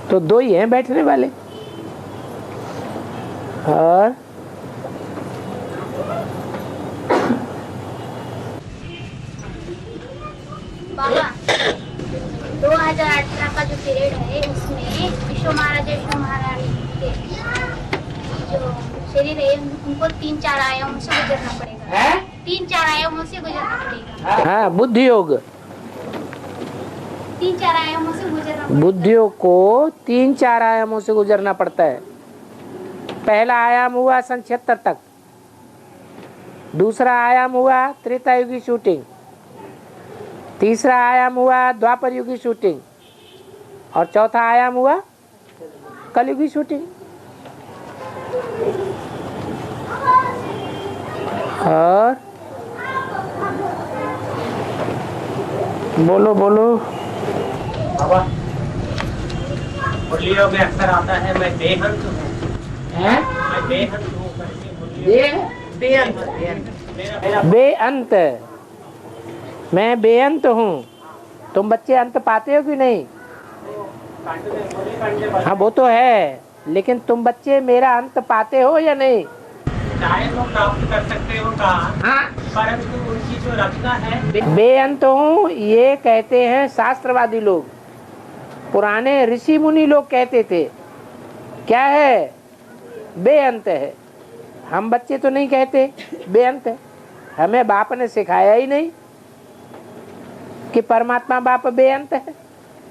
तो दो ही हैं बैठने वाले। और बाबा 2018 का जो पीरियड है उसमें विश्व महाराज विश्व महारानी के जो शरीर है उनको 3-4 आयामों से गुजरना पड़ेगा। 3-4 आयामों से गुजरना पड़ेगा। हाँ, बुद्धि योग 3-4 आयामों से गुजरना पड़ेगा। बुद्धियों को 3-4 आयामों से गुजरना पड़ता है। पहला आयाम हुआ सन 76 तक, दूसरा आयाम हुआ त्रेता युगी शूटिंग, तीसरा आयाम हुआ द्वापर युगी शूटिंग, और चौथा आयाम हुआ कलयुगी शूटिंग। और बोलो बोलो। बाबा मुरलियों में अक्सर आता है मैं बेहंत हूँ। मैं बेहंत हूँ बेअंत, मैं बेअंत हूँ। तुम बच्चे अंत पाते हो कि नहीं? हाँ वो तो है, लेकिन तुम बच्चे मेरा अंत पाते हो या नहीं? चाहे तो प्राप्त कर सकते हो कहा, हाँ, परंतु उनकी जो रचना है बेअंत हूँ ये कहते हैं शास्त्रवादी लोग। पुराने ऋषि मुनि लोग कहते थे क्या है? बेअंत है। हम बच्चे तो नहीं कहते बेअंत है। हमें बाप ने सिखाया ही नहीं कि परमात्मा बाप बेअंत है।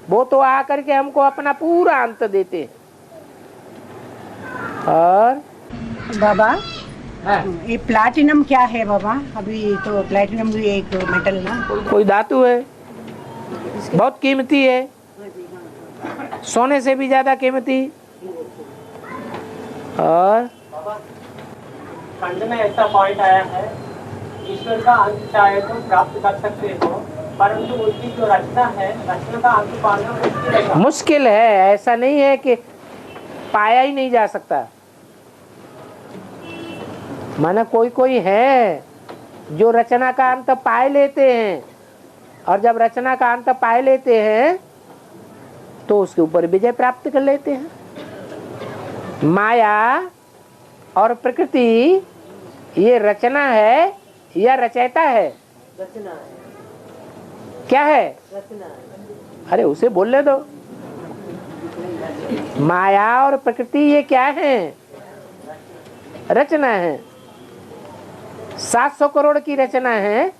वो तो आकर के हमको अपना पूरा अंत देते हैं। और बाबा हाँ, ये प्लैटिनम क्या है बाबा? अभी तो प्लैटिनम भी एक मेटल ना, कोई धातु है, बहुत कीमती है, सोने से भी ज्यादा कीमती। और खंड में ऐसा पॉइंट आया है, ईश्वर का अंत चाहे तो प्राप्त कर सकते हो, परंतु उनकी जो रचना है, रचना का अंत पाना मुश्किल है। मुश्किल है, ऐसा नहीं है कि पाया ही नहीं जा सकता। माना कोई कोई है जो रचना का अंत पाए लेते हैं, और जब रचना का अंत पाए लेते हैं तो उसके ऊपर विजय प्राप्त कर लेते हैं। माया और प्रकृति ये रचना है या रचयिता है? रचना है। क्या है? रचना है। अरे उसे बोलने दो। माया और प्रकृति ये क्या है? रचना है। 700 करोड़ की रचना है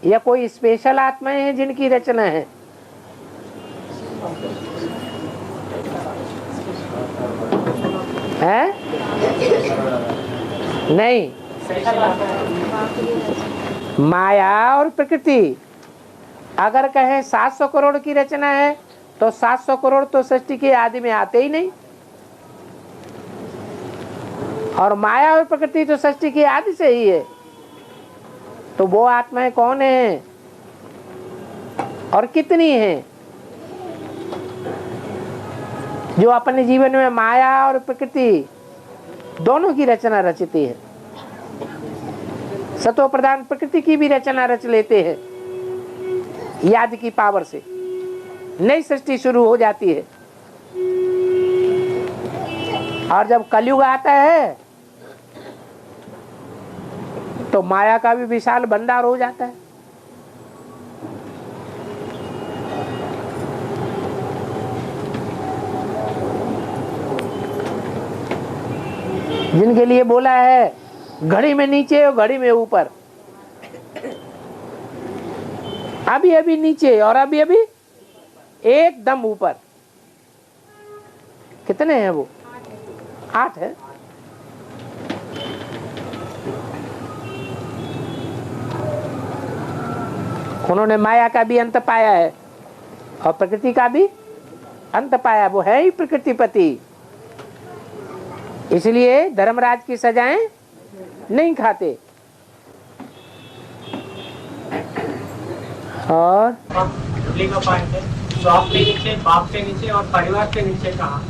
या कोई स्पेशल आत्माएं हैं जिनकी रचना है? है? नहीं, माया और प्रकृति अगर कहें 700 करोड़ की रचना है तो 700 करोड़ तो सृष्टि के आदि में आते ही नहीं, और माया और प्रकृति तो सृष्टि की आदि से ही है। तो वो आत्माएं कौन है और कितनी हैं जो अपने जीवन में माया और प्रकृति दोनों की रचना रचती है? सतो प्रधान प्रकृति की भी रचना रच लेते हैं, याद की पावर से नई सृष्टि शुरू हो जाती है। और जब कलयुग आता है तो माया का भी विशाल भंडार हो जाता है। जिनके लिए बोला है घड़ी में नीचे और घड़ी में ऊपर, अभी अभी नीचे और अभी अभी एकदम ऊपर। कितने हैं वो? 8 है। उन्होंने माया का भी अंत पाया है और प्रकृति का भी अंत पाया। वो है ही प्रकृतिपति, इसलिए धर्मराज की सजाएं नहीं खाते। और का पॉइंट है, स्वाप के नीचे, बाप के नीचे और परिवार के नीचे कहा।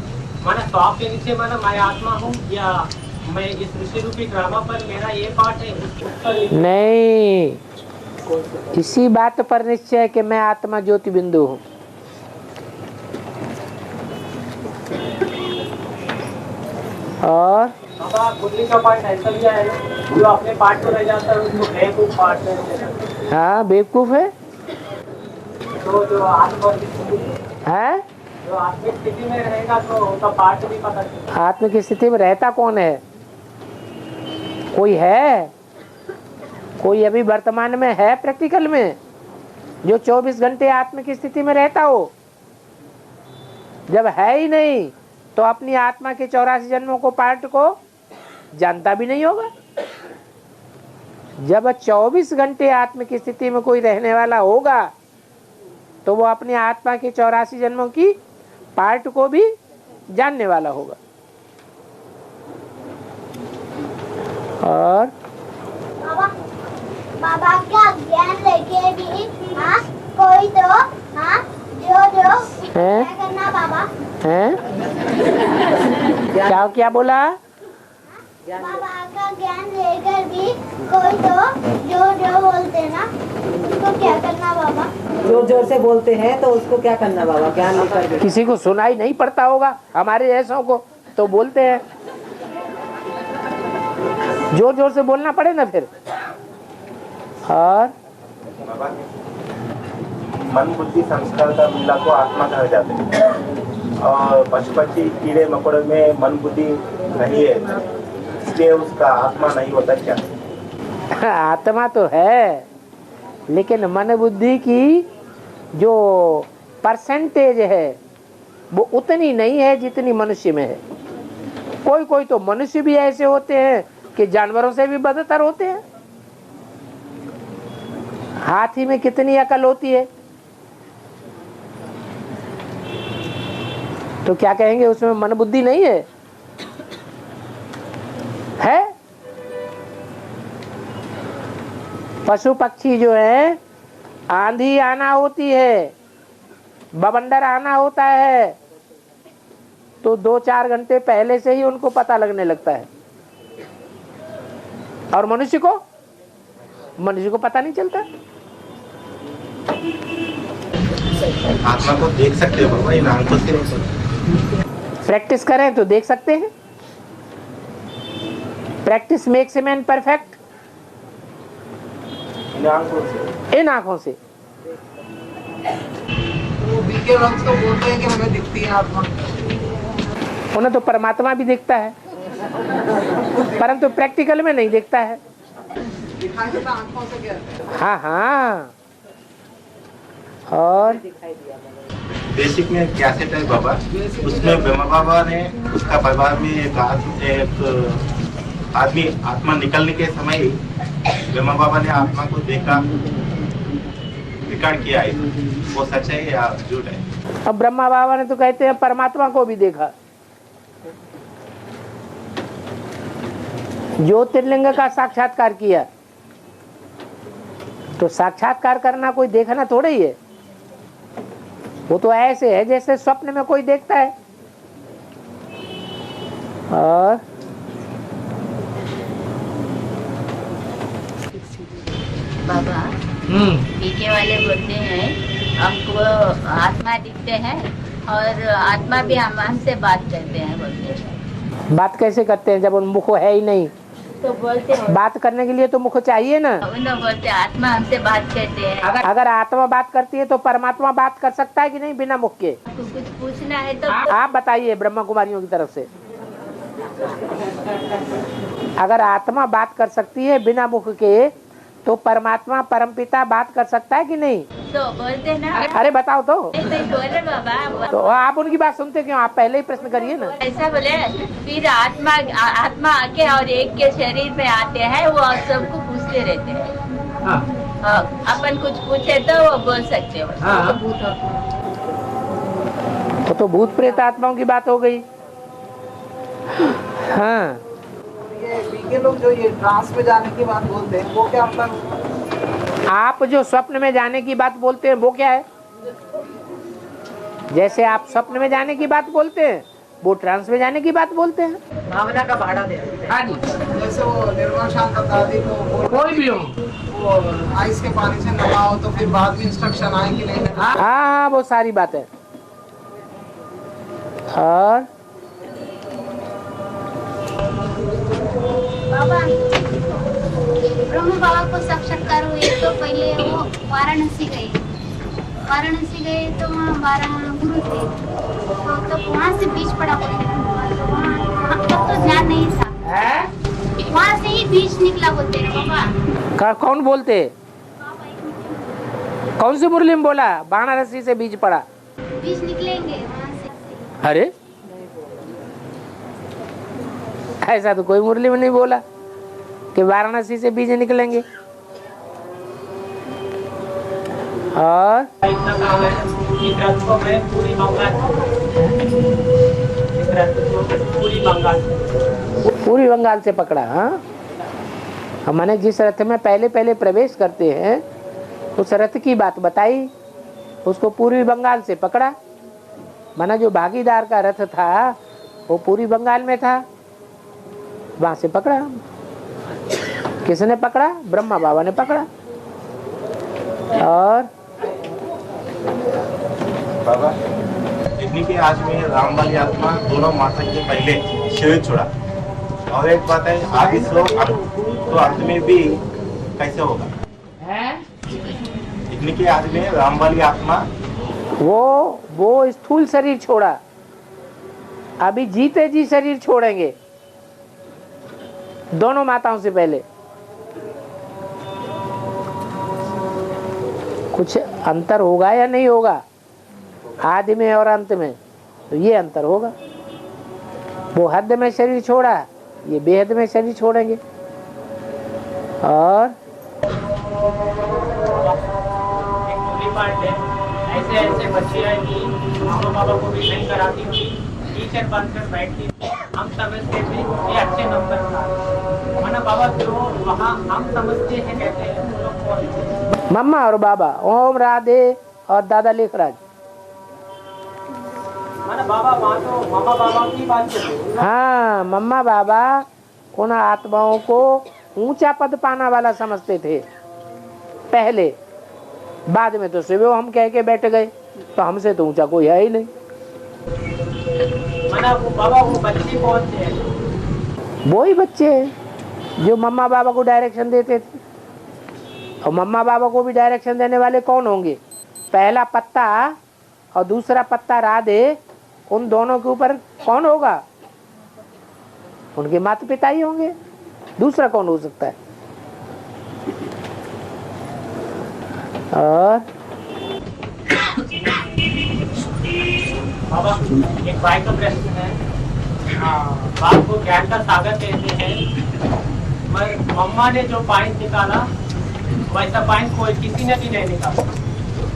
माना स्वाप के नीचे माना मैं आत्मा हूँ, या मैं इस ऋषि रूपी ड्रामा पर मेरा ये पार्ट है? नहीं, इसी बात पर निश्चय कि मैं आत्मा ज्योति बिंदु हूँ। और बाबा बुद्धि का पार्ट ऐसा लिया है जो अपने पार्ट को रह जाता है उसको बेवकूफ पार्ट में। हाँ बेवकूफ है। तो जो आत्मा है जो आत्मिक स्थिति में रहेगा तो उसका पार्ट भी पता चलेगा। आत्म की स्थिति में रहता कौन है? कोई है? कोई अभी वर्तमान में है प्रैक्टिकल में जो 24 घंटे आत्म की स्थिति में रहता हो? जब है ही नहीं तो अपनी आत्मा के 84 जन्मों को पार्ट को जानता भी नहीं होगा। जब 24 घंटे आत्म की स्थिति में कोई रहने वाला होगा तो वो अपनी आत्मा के 84 जन्मों की पार्ट को भी जानने वाला होगा। और बाबा का ज्ञान लेके भी कोई तो जो क्या करना बाबा हैं? क्या बोला? बाबा का ज्ञान लेकर भी कोई तो जो बोलते ना उसको क्या करना बाबा? जोर जोर से बोलते हैं तो उसको क्या करना बाबा? ज्ञान लेकर भी किसी को सुनाई नहीं पड़ता होगा, हमारे ऐसों को तो बोलते हैं। जोर जोर से बोलना पड़े ना फिर। और मन बुद्धि संस्कार का मिला को आत्मा कहा जाते हैं और पशु पक्षी कीड़े मकोड़े में मन बुद्धि नहीं है इसलिए उसका आत्मा नहीं होता क्या? आत्मा तो है लेकिन मन बुद्धि की जो परसेंटेज है वो उतनी नहीं है जितनी मनुष्य में है। कोई कोई तो मनुष्य भी ऐसे होते हैं कि जानवरों से भी बदतर होते हैं। हाथी में कितनी अकल होती है तो क्या कहेंगे उसमें मन बुद्धि नहीं है? है? पशु पक्षी जो है आंधी आना होती है, बवंडर आना होता है तो 2-4 घंटे पहले से ही उनको पता लगने लगता है। और मनुष्य को पता नहीं चलता। आत्मा को देख सकते हो बाबा इन आंखों से? प्रैक्टिस करें तो देख सकते हैं। Practice makes a man perfect. इन आंखों से वो बीके लोग तो बोलते हैं कि हमें दिखती है आत्मा। उन्हें तो परमात्मा भी दिखता है परंतु प्रैक्टिकल में नहीं दिखता है। दिखाई देता आंखों से कहते हैं। हाँ। और बेसिक में क्या सेट है बाबा? उसमें ब्रह्मा बाबा ने उसका परिवार में एक आदमी आत्मा निकलने के समय ब्रह्मा बाबा ने आत्मा को देखा, रिकॉर्ड किया है। वो सच है या झूठ है? अब ब्रह्मा बाबा ने तो कहते हैं परमात्मा को भी देखा। ज्योतिर्लिंग का साक्षात्कार किया तो साक्षात्कार करना कोई देखना थोड़ा ही है। वो तो ऐसे है जैसे स्वप्न में कोई देखता है। और बाबा पीके वाले बोलते हैं हमको आत्मा दिखते हैं और आत्मा भी हमसे बात करते हैं बोलते हैं। बात कैसे करते हैं जब उन मुख है ही नहीं? तो बोलते हैं बात करने के लिए तो मुख चाहिए ना। उन्होंने बोलते आत्मा हमसे बात करते हैं। अगर आत्मा बात करती है तो परमात्मा बात कर सकता है कि नहीं बिना मुख के? कुछ पूछना है तो आप बताइए ब्रह्मा कुमारियों की तरफ से। अगर आत्मा बात कर सकती है बिना मुख के तो परमात्मा परमपिता बात कर सकता है कि नहीं? तो बोलते ना। अरे बताओ तो। बोले बाबा तो आप उनकी बात सुनते क्यों? आप पहले ही प्रश्न करिए ना। ऐसा बोले फिर आत्मा आके और एक के शरीर में आते हैं वो सबको पूछते रहते हैं। हाँ, अपन कुछ पूछे तो वो बोल सकते हो। तो भूत प्रेत आत्माओं की बात हो गई। हाँ ये बीके लोग जो ये ट्रांस में जाने की बात बोलते हैं वो क्या मतलब? आप जो स्वप्न में जाने की बात बोलते हैं वो क्या है? जैसे आप स्वप्न में जाने की बात बोलते हैं वो ट्रांस में जाने की बात बोलते हैं। भावना का भाड़ा दे। हाँ जी। जैसे वो निर्वाण शांत दादी को कोई भी हो वो आइस के पानी से नहाओ तो फिर बाद में इंस्ट्रक्शन आए कि नहीं? हाँ वो सारी बात है। और को साक्षात्कार हुए तो पहले वो वाराणसी गए तो वहाँ 12 गुरु थे, तो वहाँ से बीज पड़ा हुआ था, तो वहाँ तब तो ध्यान नहीं था, वहाँ से ही बीज निकला बोलते हैं बाबा। कौन बोलते? कौन सी मुरली में बोला वाराणसी से बीज पड़ा? बीज निकलेंगे वहाँ से। अरे ऐसा तो कोई मुरली में नहीं बोला कि वाराणसी से बीज निकलेंगे। और इतना काम है कि ग्रंथ को मैं पूरी बंगाल से पकड़ा। हाँ, हमने जिस रथ में पहले प्रवेश करते हैं उस रथ की बात बताई, उसको पूर्वी बंगाल से पकड़ा। माना जो भागीदार का रथ था वो पूर्वी बंगाल में था, वहां से पकड़ा। किसने पकड़ा? ब्रह्मा बाबा ने पकड़ा। और बाबा इतनी की आज में राम वाली आत्मा दोनों माता के पहले शरीर छोड़ा, और एक बात है आगे तो अंत में भी कैसे होगा? इतनी की आज में राम वाली आत्मा वो स्थूल शरीर छोड़ा, अभी जीते जी शरीर छोड़ेंगे दोनों माताओं से पहले। कुछ अंतर होगा या नहीं होगा आदि में और अंत में? तो ये अंतर होगा। वो हद में शरीर छोड़ा, ये बेहद में शरीर छोड़ेंगे। और ऐसे बच्चे हैं कि मामा बाबा को भी नहीं कराती थी, टीचर बनकर बैठती, हम समझते थे ये अच्छे नंबर था। माना बाबा जो वहाँ हम समझते हैं कहते हैं वो लोग कौन? मम्मा और बाबा ओम राधे और दादा लेखराज। माना बाबा वहाँ तो मामा बाबा की बात कर रहे हो। हाँ, मम्मा बाबा उन आत्माओं को ऊंचा पद पाना वाला समझते थे पहले, बाद में तो सिर्फ हम कह के बैठ गए, तो हमसे तो ऊंचा कोई है ही नहीं। माना वो बाबा वो बच्चे कौन थे? वो ही बच्चे हैं जो मम्मा बाबा को डायरेक्शन देते थे। और मम्मा बाबा को भी डायरेक्शन देने वाले कौन होंगे? पहला पत्ता और दूसरा पत्ता राधे, उन दोनों के ऊपर कौन होगा? उनके माता पिता ही होंगे, दूसरा कौन हो सकता है? और बाबा एक भाई का प्रश्न है, बाप को ज्ञान का सागर कहते हैं, मगर मम्मा ने जो पॉइंट निकाला वैसा पॉइंट कोई किसी ने भी नहीं निकाला।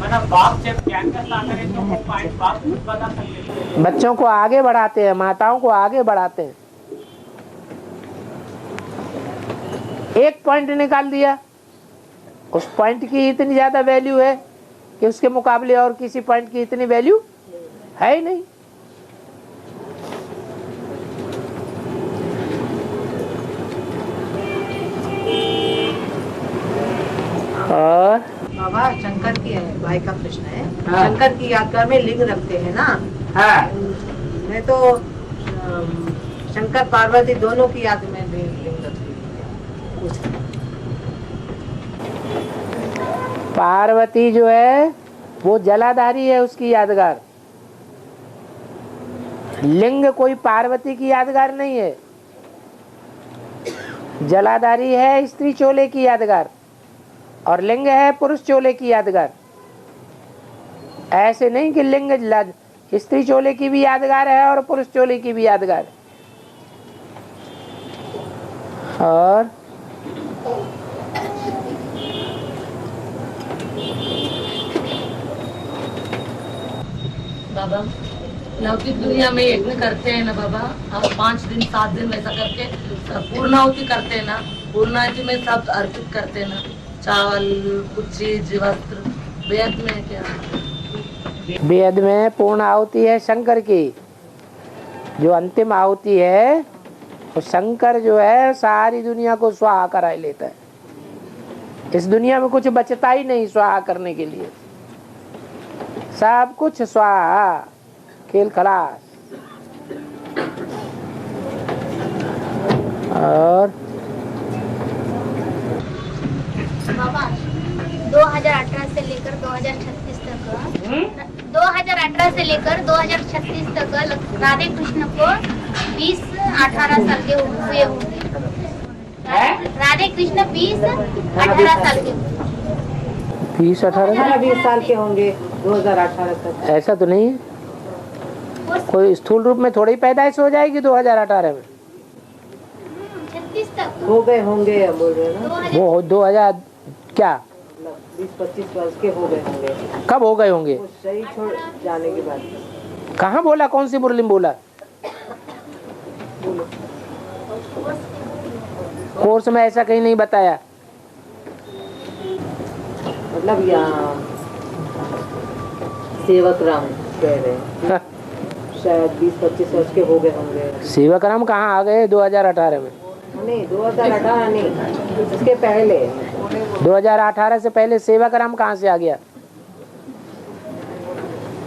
मतलब बाप जब ज्ञान का सागर है तो वो पॉइंट बाप खुद बता सकते हैं। बच्चों को आगे बढ़ाते हैं, माताओं को आगे बढ़ाते हैं। एक पॉइंट निकाल दिया, उस पॉइंट की इतनी ज्यादा वैल्यू है कि उसके मुकाबले और किसी पॉइंट की इतनी वैल्यू है ही नहीं। और बाबा शंकर की है, भाई का प्रश्न है। हाँ। शंकर की यात्रा में लिंग रखते हैं ना? हाँ, मैं तो शंकर पार्वती दोनों की याद में भी लिंग रखती हूँ। पार्वती जो है वो जलाधारी है, उसकी यादगार। लिंग कोई पार्वती की यादगार नहीं है, जलाधारी है स्त्री चोले की यादगार, और लिंग है पुरुष चोले की यादगार। ऐसे नहीं कि लिंग स्त्री चोले की भी यादगार है और पुरुष चोले की भी यादगार है। और बाबा लौकिक दुनिया में यज्ञ करते हैं ना बाबा, हम 5 दिन 7 दिन वैसा करके पूर्णाहुति करते हैं ना, पूर्णाहुति में सब अर्पित करते हैं ना, चावल कुछ चीज वस्त्र। वेद में क्या? वेद में पूर्ण आहुति है शंकर की, जो अंतिम आहुति है वो शंकर जो है सारी दुनिया को स्वाहा करा लेता है। इस दुनिया में कुछ बचता ही नहीं स्वाहा करने के लिए, सब कुछ स्वाहा, खेल खलास। और बाबा 2018 से लेकर 2036 तक 2018 से लेकर 2036 तक राधे कृष्ण को 20-18 साल के हुए होंगे। राधे कृष्ण 20-18 साल के 20-18 साल के होंगे 2018 तक। ऐसा तो नहीं है, कोई स्थूल रूप में थोड़ी पैदाइश हो जाएगी 2018 में। 36 तक हो गए होंगे बोल रहे हैं ना, वो 2000 क्या 20-25 वर्ष के हो गए होंगे। कब हो गए होंगे? वो शरीर छोड़ जाने के बाद। कहाँ बोला, कौन सी मुरली में बोला? कोर्स में ऐसा कहीं नहीं बताया। मतलब यहाँ सेवक राम कह रहे हैं शायद 20-25 वर्ष के हो गए होंगे। सेवक राम कहाँ आ गए 2018 में? नहीं 2018 नहीं, इसके पहले 2018 से पहले सेवक राम कहाँ से आ गया?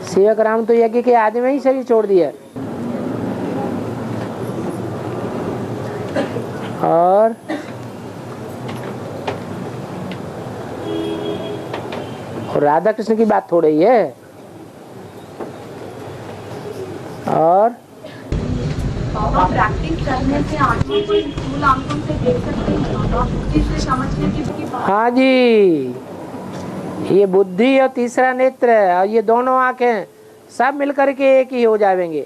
सेवक राम तो यज्ञ के आदि में ही शरीर छोड़ दिया। और राधा कृष्ण की बात थोड़ी है। और प्रैक्टिस करने से आत्मा को स्थूल आंखों से देख सकते हैं और बुद्धि से समझने की बात। हाँ जी, ये बुद्धि और तीसरा नेत्र और ये दोनों आंखें सब मिलकर के एक ही हो जाएंगे,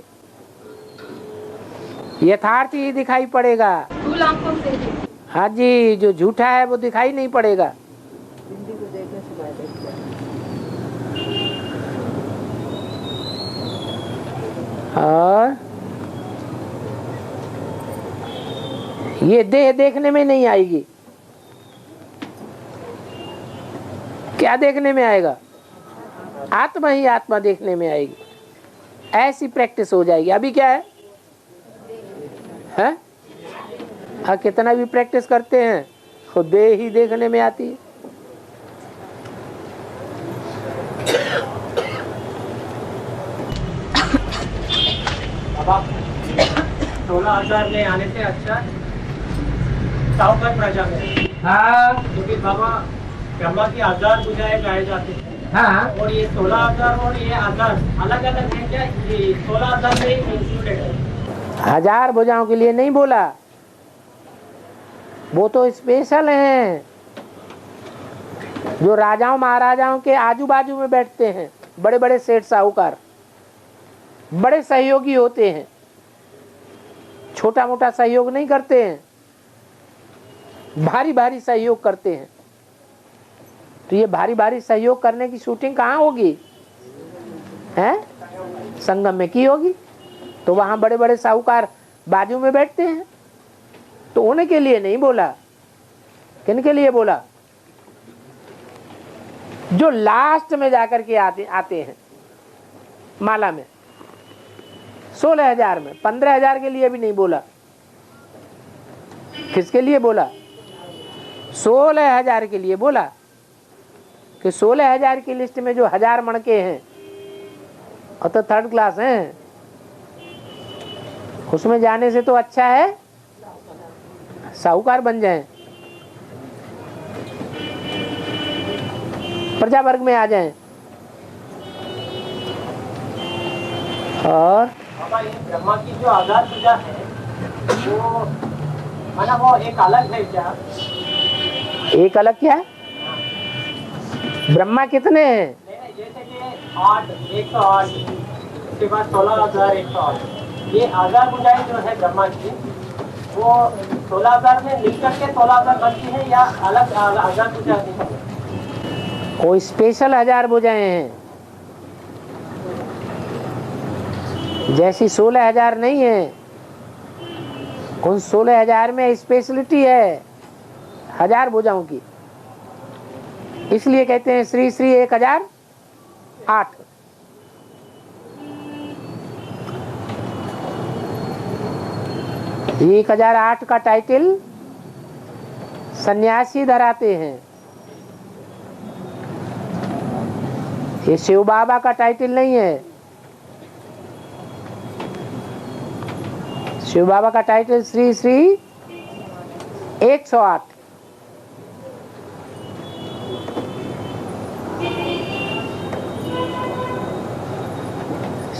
यथार्थ ही दिखाई पड़ेगा। स्थूल आंखों से हाँ जी, जो झूठा है वो दिखाई नहीं पड़ेगा। और ये देह देखने में नहीं आएगी। क्या देखने में आएगा? आत्मा ही आत्मा देखने में आएगी। ऐसी प्रैक्टिस हो जाएगी। अभी क्या है, हाँ कितना भी प्रैक्टिस करते हैं तो देह ही देखने में आती है। 16,000 में आने से अच्छा साहूकार प्रजा में। हाँ क्योंकि बाबा ब्रह्मा की 1000 भुजाएं गाए जाते हैं। हाँ, और ये 16,000 और ये 1000 अलग अलग है क्या? ये 16,000 में इंक्लूडेड है? 1000 भुजाओं के लिए नहीं बोला, वो तो स्पेशल हैं जो राजाओं महाराजाओं के आजू बाजू में बैठते हैं। बड़े बड़े सेठ साहूकार बड़े सहयोगी होते हैं, छोटा मोटा सहयोग नहीं करते हैं, भारी भारी सहयोग करते हैं। तो ये भारी भारी सहयोग करने की शूटिंग कहाँ होगी? हैं? संगम में की होगी। तो वहां बड़े बड़े साहूकार बाजू में बैठते हैं। तो उन्हीं के लिए नहीं बोला, किन के लिए बोला? जो लास्ट में जाकर के आते हैं माला में। 16,000 में 15,000 के लिए भी नहीं बोला। किसके लिए बोला? 16,000 के लिए बोला कि 16,000 की लिस्ट में जो 1000 मणके हैं और तो 3rd क्लास हैं, उसमें जाने से तो अच्छा है साहूकार बन जाएं, प्रजा वर्ग में आ जाएं। और बाबा ये ब्रह्मा की जो 1000 भुजा है वो मतलब वो एक अलग है क्या? एक अलग क्या है? ब्रह्मा कितने हैं? नहीं, जैसे कि 8 108, उसके बाद 16,108, ये 1000 भुजाएं जो है ब्रह्मा की वो 16,000 में मिलकर के 16,000 बनती है या अलग 1000 भुजा है? कोई स्पेशल 1000 भुजाएं हैं, जैसी 16,000 नहीं है। उन 16,000 में स्पेशलिटी है 1000 भुजाओं की। इसलिए कहते हैं श्री श्री 1008। ये 1008 का टाइटल सन्यासी धराते हैं। ये शिव बाबा का टाइटल नहीं है। शिव बाबा का टाइटल श्री श्री 108।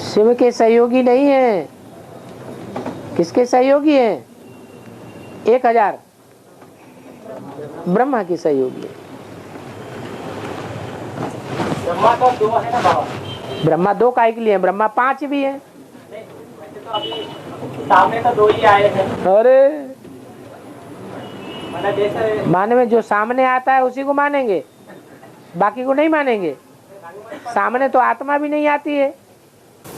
शिव के सहयोगी नहीं है। किसके सहयोगी हैं? 1000 ब्रह्मा के सहयोगी है। ब्रह्मा तो 2 है ना बाबा। ब्रह्मा 2 काय के लिए है? ब्रह्मा 5 भी है। वैसे तो अभी सामने तो 2 ही आए हैं। अरे मतलब जैसे माने में जो सामने आता है उसी को मानेंगे, बाकी को नहीं मानेंगे। सामने तो आत्मा भी नहीं आती है।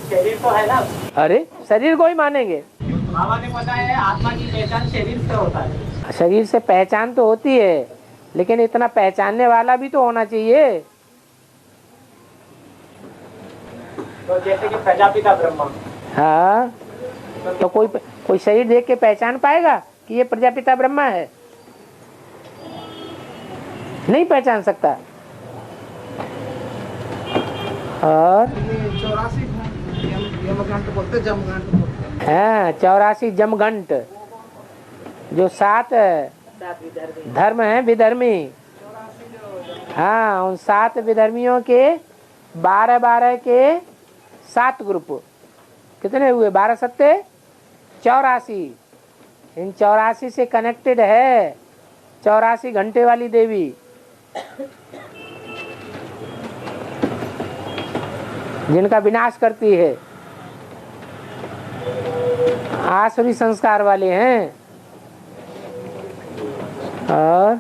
शरीर तो है ना। अरे शरीर को ही मानेंगे। बाबा ने बताया है आत्मा की पहचान शरीर से होता है। शरीर से पहचान तो होती है, लेकिन इतना पहचानने वाला भी तो होना चाहिए। तो जैसे कि प्रजापिता ब्रह्मा। हाँ, तो कोई शरीर देख के पहचान पाएगा कि ये प्रजापिता ब्रह्मा है? नहीं पहचान सकता। और 84 यमघंट बोलते, जमघंट बोलते। हाँ, 84 जमघंट, जो 7 धर्म हैं विधर्मी। हाँ, उन 7 विधर्मियों के 12 के 7 ग्रुप। कितने हुए? 12 सत्ते 84। इन 84 से कनेक्टेड है 84 घंटे वाली देवी। जिनका विनाश करती है। आसुरी संस्कार वाले हैं। और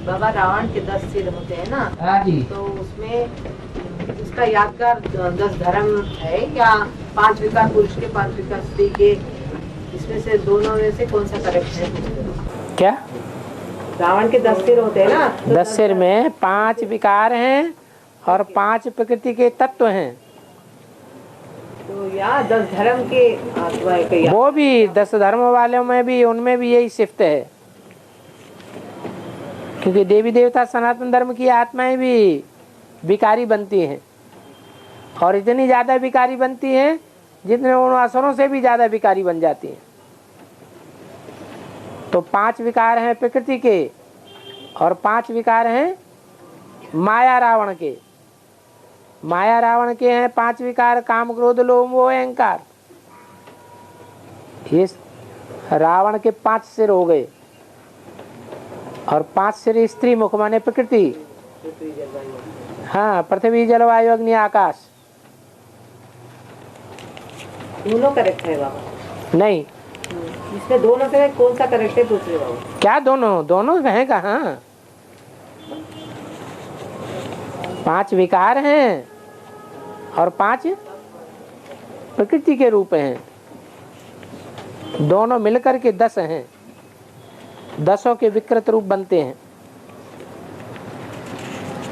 बाबा रावण के 10 सिर होते हैं ना। हाँ जी। तो उसमें उसका यादगार 10 धर्म है या 5 विकार पुरुष के 5 विकार स्त्री के? इसमें से दोनों में से कौन सा करेक्ट है? क्या? रावण के 10 सिर होते हैं ना। तो 10 सिर में 5 विकार हैं और 5 प्रकृति के तत्व हैं। तो या 10 धर्म के आत्मा है। वो भी 10 धर्म वालों में भी, उनमें भी यही शिफ्ट है। क्योंकि देवी देवता सनातन धर्म की आत्माएं भी विकारी बनती हैं, और इतनी ज्यादा विकारी बनती हैं जितने उन असुरों से भी ज्यादा विकारी बन जाती हैं। तो 5 विकार हैं प्रकृति के और 5 विकार हैं माया रावण के। माया रावण के हैं 5 विकार, काम क्रोध लोभ मोह अहंकार। ये रावण के 5 सिर हो गए। और 5 सिर स्त्री मुख माने प्रकृति। हाँ, पृथ्वी जलवायु अग्नि आकाश। दोनों करेक्ट है बाबा? नहीं, इसमें दोनों से कौन सा करेक्ट है पूछ रहे बाबा? क्या दोनों? दोनों हैं कहाँ? 5 विकार हैं और 5 प्रकृति के रूप हैं। दोनों मिलकर के 10 हैं। 10 के विकृत रूप बनते हैं,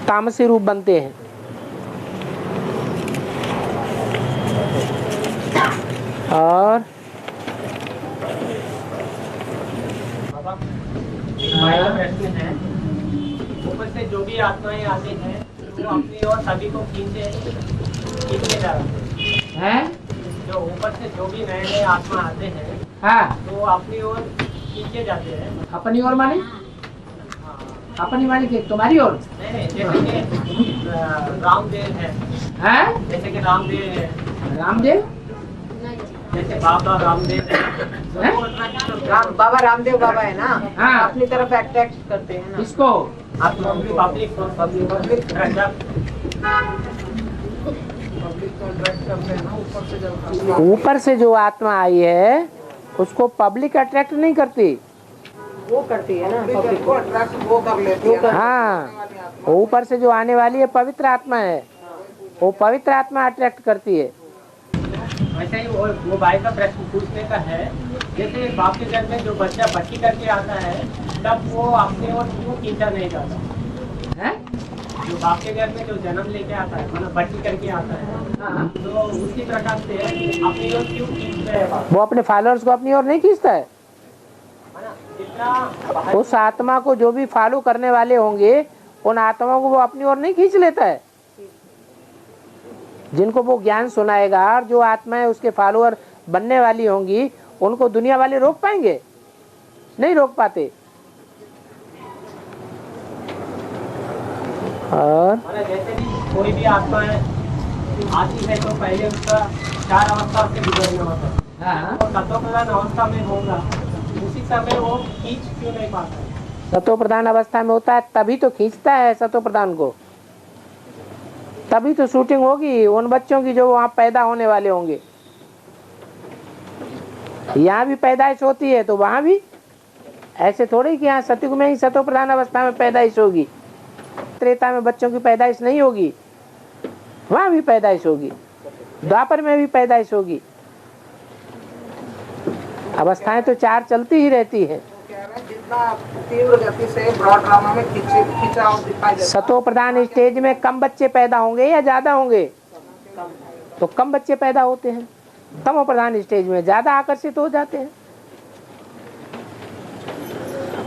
तामसी रूप बनते हैं। और माया प्रश्न है, ऊपर से जो भी आत्माएं आते हैं वो अपनी ओर सभी को खींचे जा रहे हैं। जो ऊपर से जो भी नए नए आत्मा आते हैं, हाँ, तो अपनी ओर खींचे जाते हैं। अपनी ओर माने? अपनी माने के तुम्हारी ओर? नहीं, जैसे कि रामदेव है। हैं? जैसे कि रामदेव है। रामदेव? जैसे बाबा रामदेव बाबा रामदेव बाबा है ना। हाँ। अपनी तरफ अट्रैक्ट करते हैं ना। किसको? पब्लिक ऊपर से जो आत्मा आई है उसको पब्लिक अट्रैक्ट नहीं करती। वो करती है ना, पब्लिक को अट्रैक्ट वो कर लेती है। हाँ, ऊपर से जो आने वाली है पवित्र आत्मा है, वो पवित्र आत्मा अट्रैक्ट करती है। वैसे ही वो भाई का प्रश्न पूछने का है, जैसे बाप के घर में जो बच्चा बच्ची करके आता है तब वो अपने ओर क्यों खींचा नहीं जाता है? जो बाप के घर में जो जन्म लेके आता है, मतलब बच्ची करके आता है, तो उसी प्रकार से अपनी ओर क्यों खींचता है बाप? वो अपने फॉलोअर्स को अपनी ओर नहीं खींचता है। जितना उस आत्मा को जो भी फॉलो करने वाले होंगे उन आत्माओं को वो अपनी ओर नहीं खींच लेता है। जिनको वो ज्ञान सुनाएगा और जो आत्माएं उसके फॉलोअर बनने वाली होंगी उनको दुनिया वाले रोक पाएंगे? नहीं रोक पाते। और माना जैसे भी कोई भी आत्मा है आती है तो पहले उसका 4 अवस्था से गुजरना होता है। हाँ, और सत्व प्रधान अवस्था में होगा उसी समय वो खींच क्यों नहीं पाता है? सतो प्रधान अवस्था में होता है तभी तो खींचता है सतो प्रधान को, तभी तो शूटिंग होगी उन बच्चों की जो वहाँ पैदा होने वाले होंगे। यहाँ भी पैदाइश होती है तो वहाँ भी ऐसे थोड़ी कि यहाँ सतयुग में ही सतो प्रधान अवस्था में पैदाइश होगी, त्रेता में बच्चों की पैदाइश नहीं होगी, वहाँ भी पैदाइश होगी, द्वापर में भी पैदाइश होगी। अवस्थाएं तो 4 चलती ही रहती है। जितना तीव्र गति से ब्रॉड ड्रामा में खिंचाव दिखाई देता है। सतो प्रधान स्टेज में कम बच्चे पैदा होंगे या ज्यादा होंगे? तो कम बच्चे पैदा होते हैं। तमो प्रधान स्टेज में ज्यादा आकर्षित हो जाते हैं,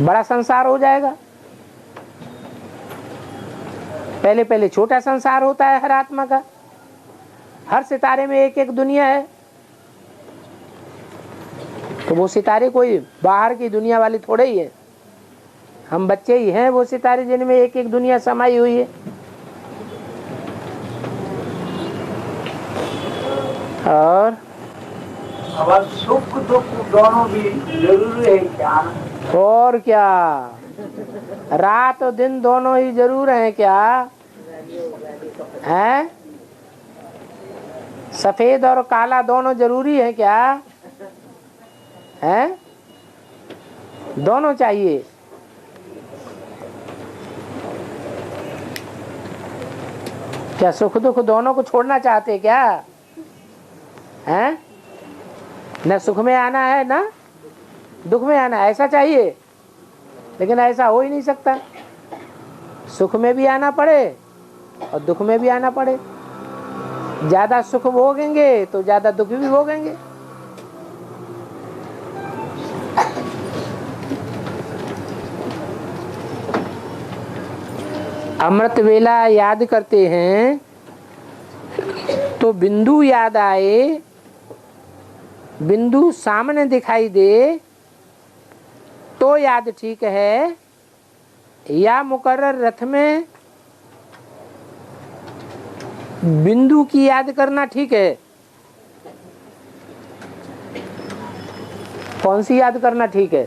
बड़ा संसार हो जाएगा। पहले पहले छोटा संसार होता है हर आत्मा का, हर सितारे में एक एक दुनिया है। तो वो सितारे कोई बाहर की दुनिया वाली थोड़े ही है, हम बच्चे ही हैं वो सितारे जिनमें एक एक दुनिया समाई हुई है। और अब सुख दुख दोनों भी जरूरी है क्या? और क्या, रात और दिन दोनों ही जरूर हैं क्या? हैं? सफेद और काला दोनों जरूरी है क्या? हैं? दोनों चाहिए। क्या सुख दुख दोनों को छोड़ना चाहते क्या? हैं? न सुख में आना है ना दुख में आना है, ऐसा चाहिए। लेकिन ऐसा हो ही नहीं सकता, सुख में भी आना पड़े और दुख में भी आना पड़े। ज्यादा सुख भोगेंगे तो ज्यादा दुख भी भोगेंगे। अमृत वेला याद करते हैं तो बिंदु याद आए, बिंदु सामने दिखाई दे तो याद ठीक है, या मुकर्रर रथ में बिंदु की याद करना ठीक है? कौन सी याद करना ठीक है?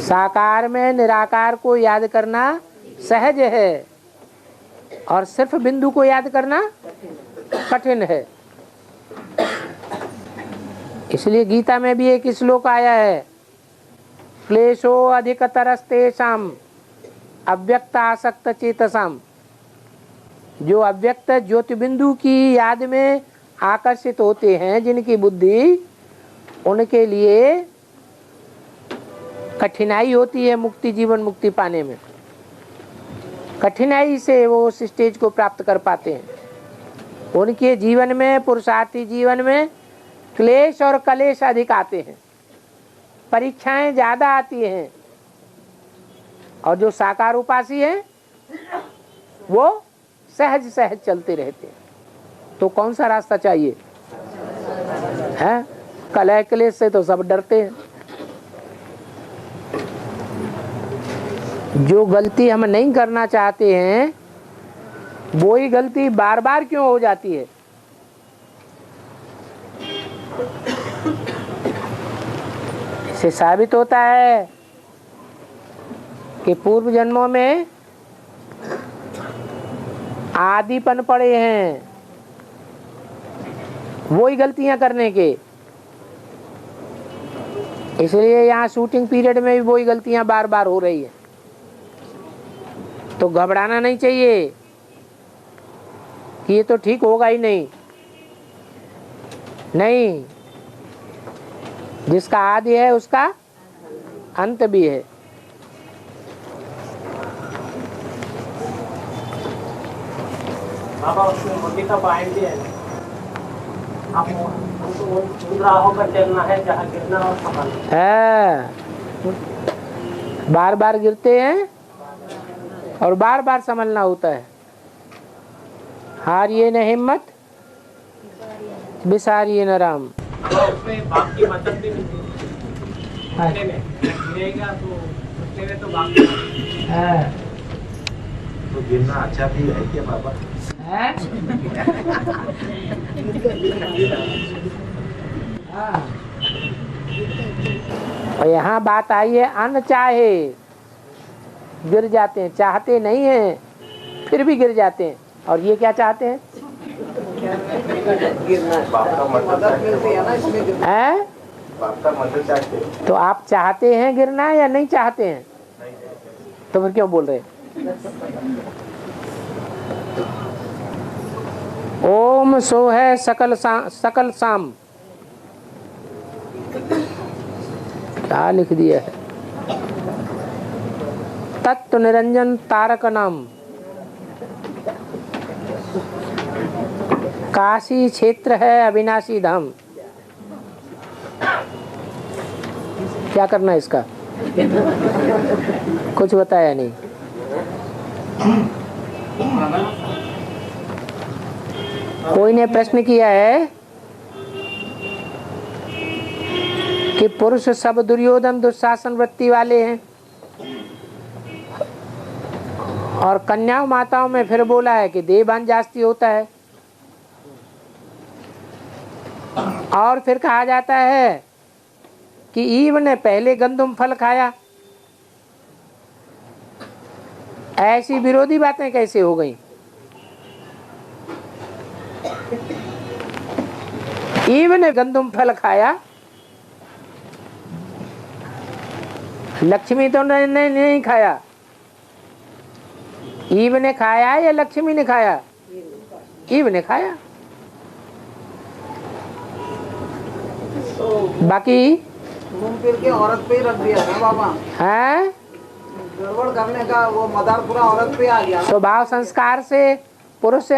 साकार में निराकार को याद करना सहज है और सिर्फ बिंदु को याद करना कठिन है। इसलिए गीता में भी एक श्लोक आया है, क्लेशो अधिकतरस्तेषाम् अव्यक्त आसक्त चेतसाम्। जो अव्यक्त ज्योति बिंदु की याद में आकर्षित होते हैं जिनकी बुद्धि, उनके लिए कठिनाई होती है मुक्ति, जीवन मुक्ति पाने में। कठिनाई से वो उस स्टेज को प्राप्त कर पाते हैं। उनके जीवन में, पुरुषार्थी जीवन में क्लेश और कलेश अधिक आते हैं, परीक्षाएं ज्यादा आती हैं। और जो साकार उपासी हैं वो सहज सहज चलते रहते हैं। तो कौन सा रास्ता चाहिए? है कलह क्लेश से तो सब डरते हैं। जो गलती हम नहीं करना चाहते हैं वो ही गलती बार बार क्यों हो जाती है? इससे साबित होता है कि पूर्व जन्मों में आदीपन पड़े हैं वही गलतियां करने के। इसलिए यहाँ शूटिंग पीरियड में भी वही गलतियां बार बार हो रही है। तो घबराना नहीं चाहिए कि ये तो ठीक होगा ही नहीं। नहीं, जिसका आदि है उसका अंत भी है। बाबा उसमें मोदी का पॉइंट भी है, आप उनको होकर चलना है, जहाँ गिरना और संभालना है। बार बार गिरते हैं और बार बार संभलना होता है। हारिए न हिम्मत, बिसारिए न राम। उसमें बाप की मदद भी मिलती है। गिरेगा तो उठने में तो बाप की तो गिरना अच्छा भी है क्या बाबा? है? हाँ। और यहाँ बात आई है अनचाहे गिर जाते हैं, चाहते नहीं हैं फिर भी गिर जाते हैं। और ये क्या चाहते हैं? बाप का मदद हैं? बाप का मदद चाहते हैं। तो आप चाहते हैं गिरना या नहीं चाहते हैं? तो फिर क्यों बोल रहे हैं? ओम सो है सकल साम क्या लिख दिया है? तत्व निरंजन तारक नाम काशी क्षेत्र है अविनाशी धाम। क्या करना है इसका? कुछ बताया नहीं। कोई ने प्रश्न किया है कि पुरुष सब दुर्योधन दुशासन वृत्ति वाले हैं, और कन्याओं माताओं में फिर बोला है कि देहभान जास्ती होता है। और फिर कहा जाता है कि ईव ने पहले गंधम फल खाया। ऐसी विरोधी बातें कैसे हो गई? ईव ने गंधम फल खाया, लक्ष्मी तो नहीं खाया। ईव ने खाया या लक्ष्मी ने खाया? ईव ने खाया। बाकी घूम फिर के औरत पे ही रख दिया ना बाबा। है गड़बड़ करने का वो मदार पूरा औरत पे आ गया। स्वभाव संस्कार से पुरुष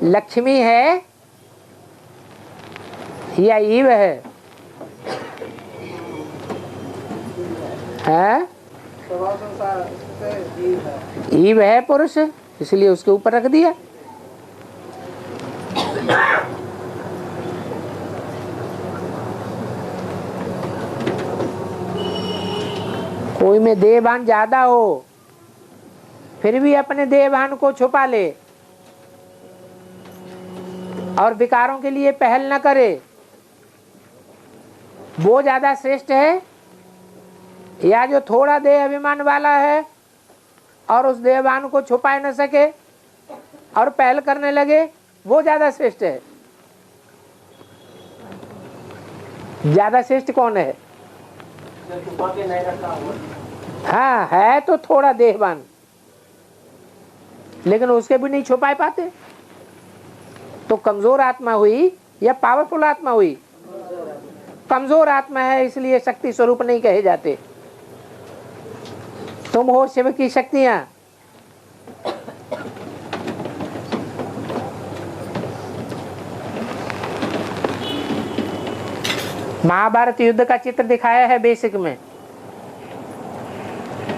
लक्ष्मी है या ईव है? स्वभाव संस्कार से ईव है। ईव है पुरुष, इसलिए उसके ऊपर रख दिया। कोई में देहभान ज्यादा हो फिर भी अपने देहभान को छुपा ले और विकारों के लिए पहल न करे, वो ज्यादा श्रेष्ठ है या जो थोड़ा देह अभिमान वाला है और उस देहभान को छुपा न सके और पहल करने लगे, वो ज्यादा श्रेष्ठ है? ज्यादा श्रेष्ठ कौन है? हाँ, है तो थोड़ा देहवान लेकिन उसके भी नहीं छुपा पाते, तो कमजोर आत्मा हुई या पावरफुल आत्मा हुई? कमजोर आत्मा है, इसलिए शक्ति स्वरूप नहीं कहे जाते। तुम हो शिव की शक्तियां। महाभारत युद्ध का चित्र दिखाया है बेसिक में,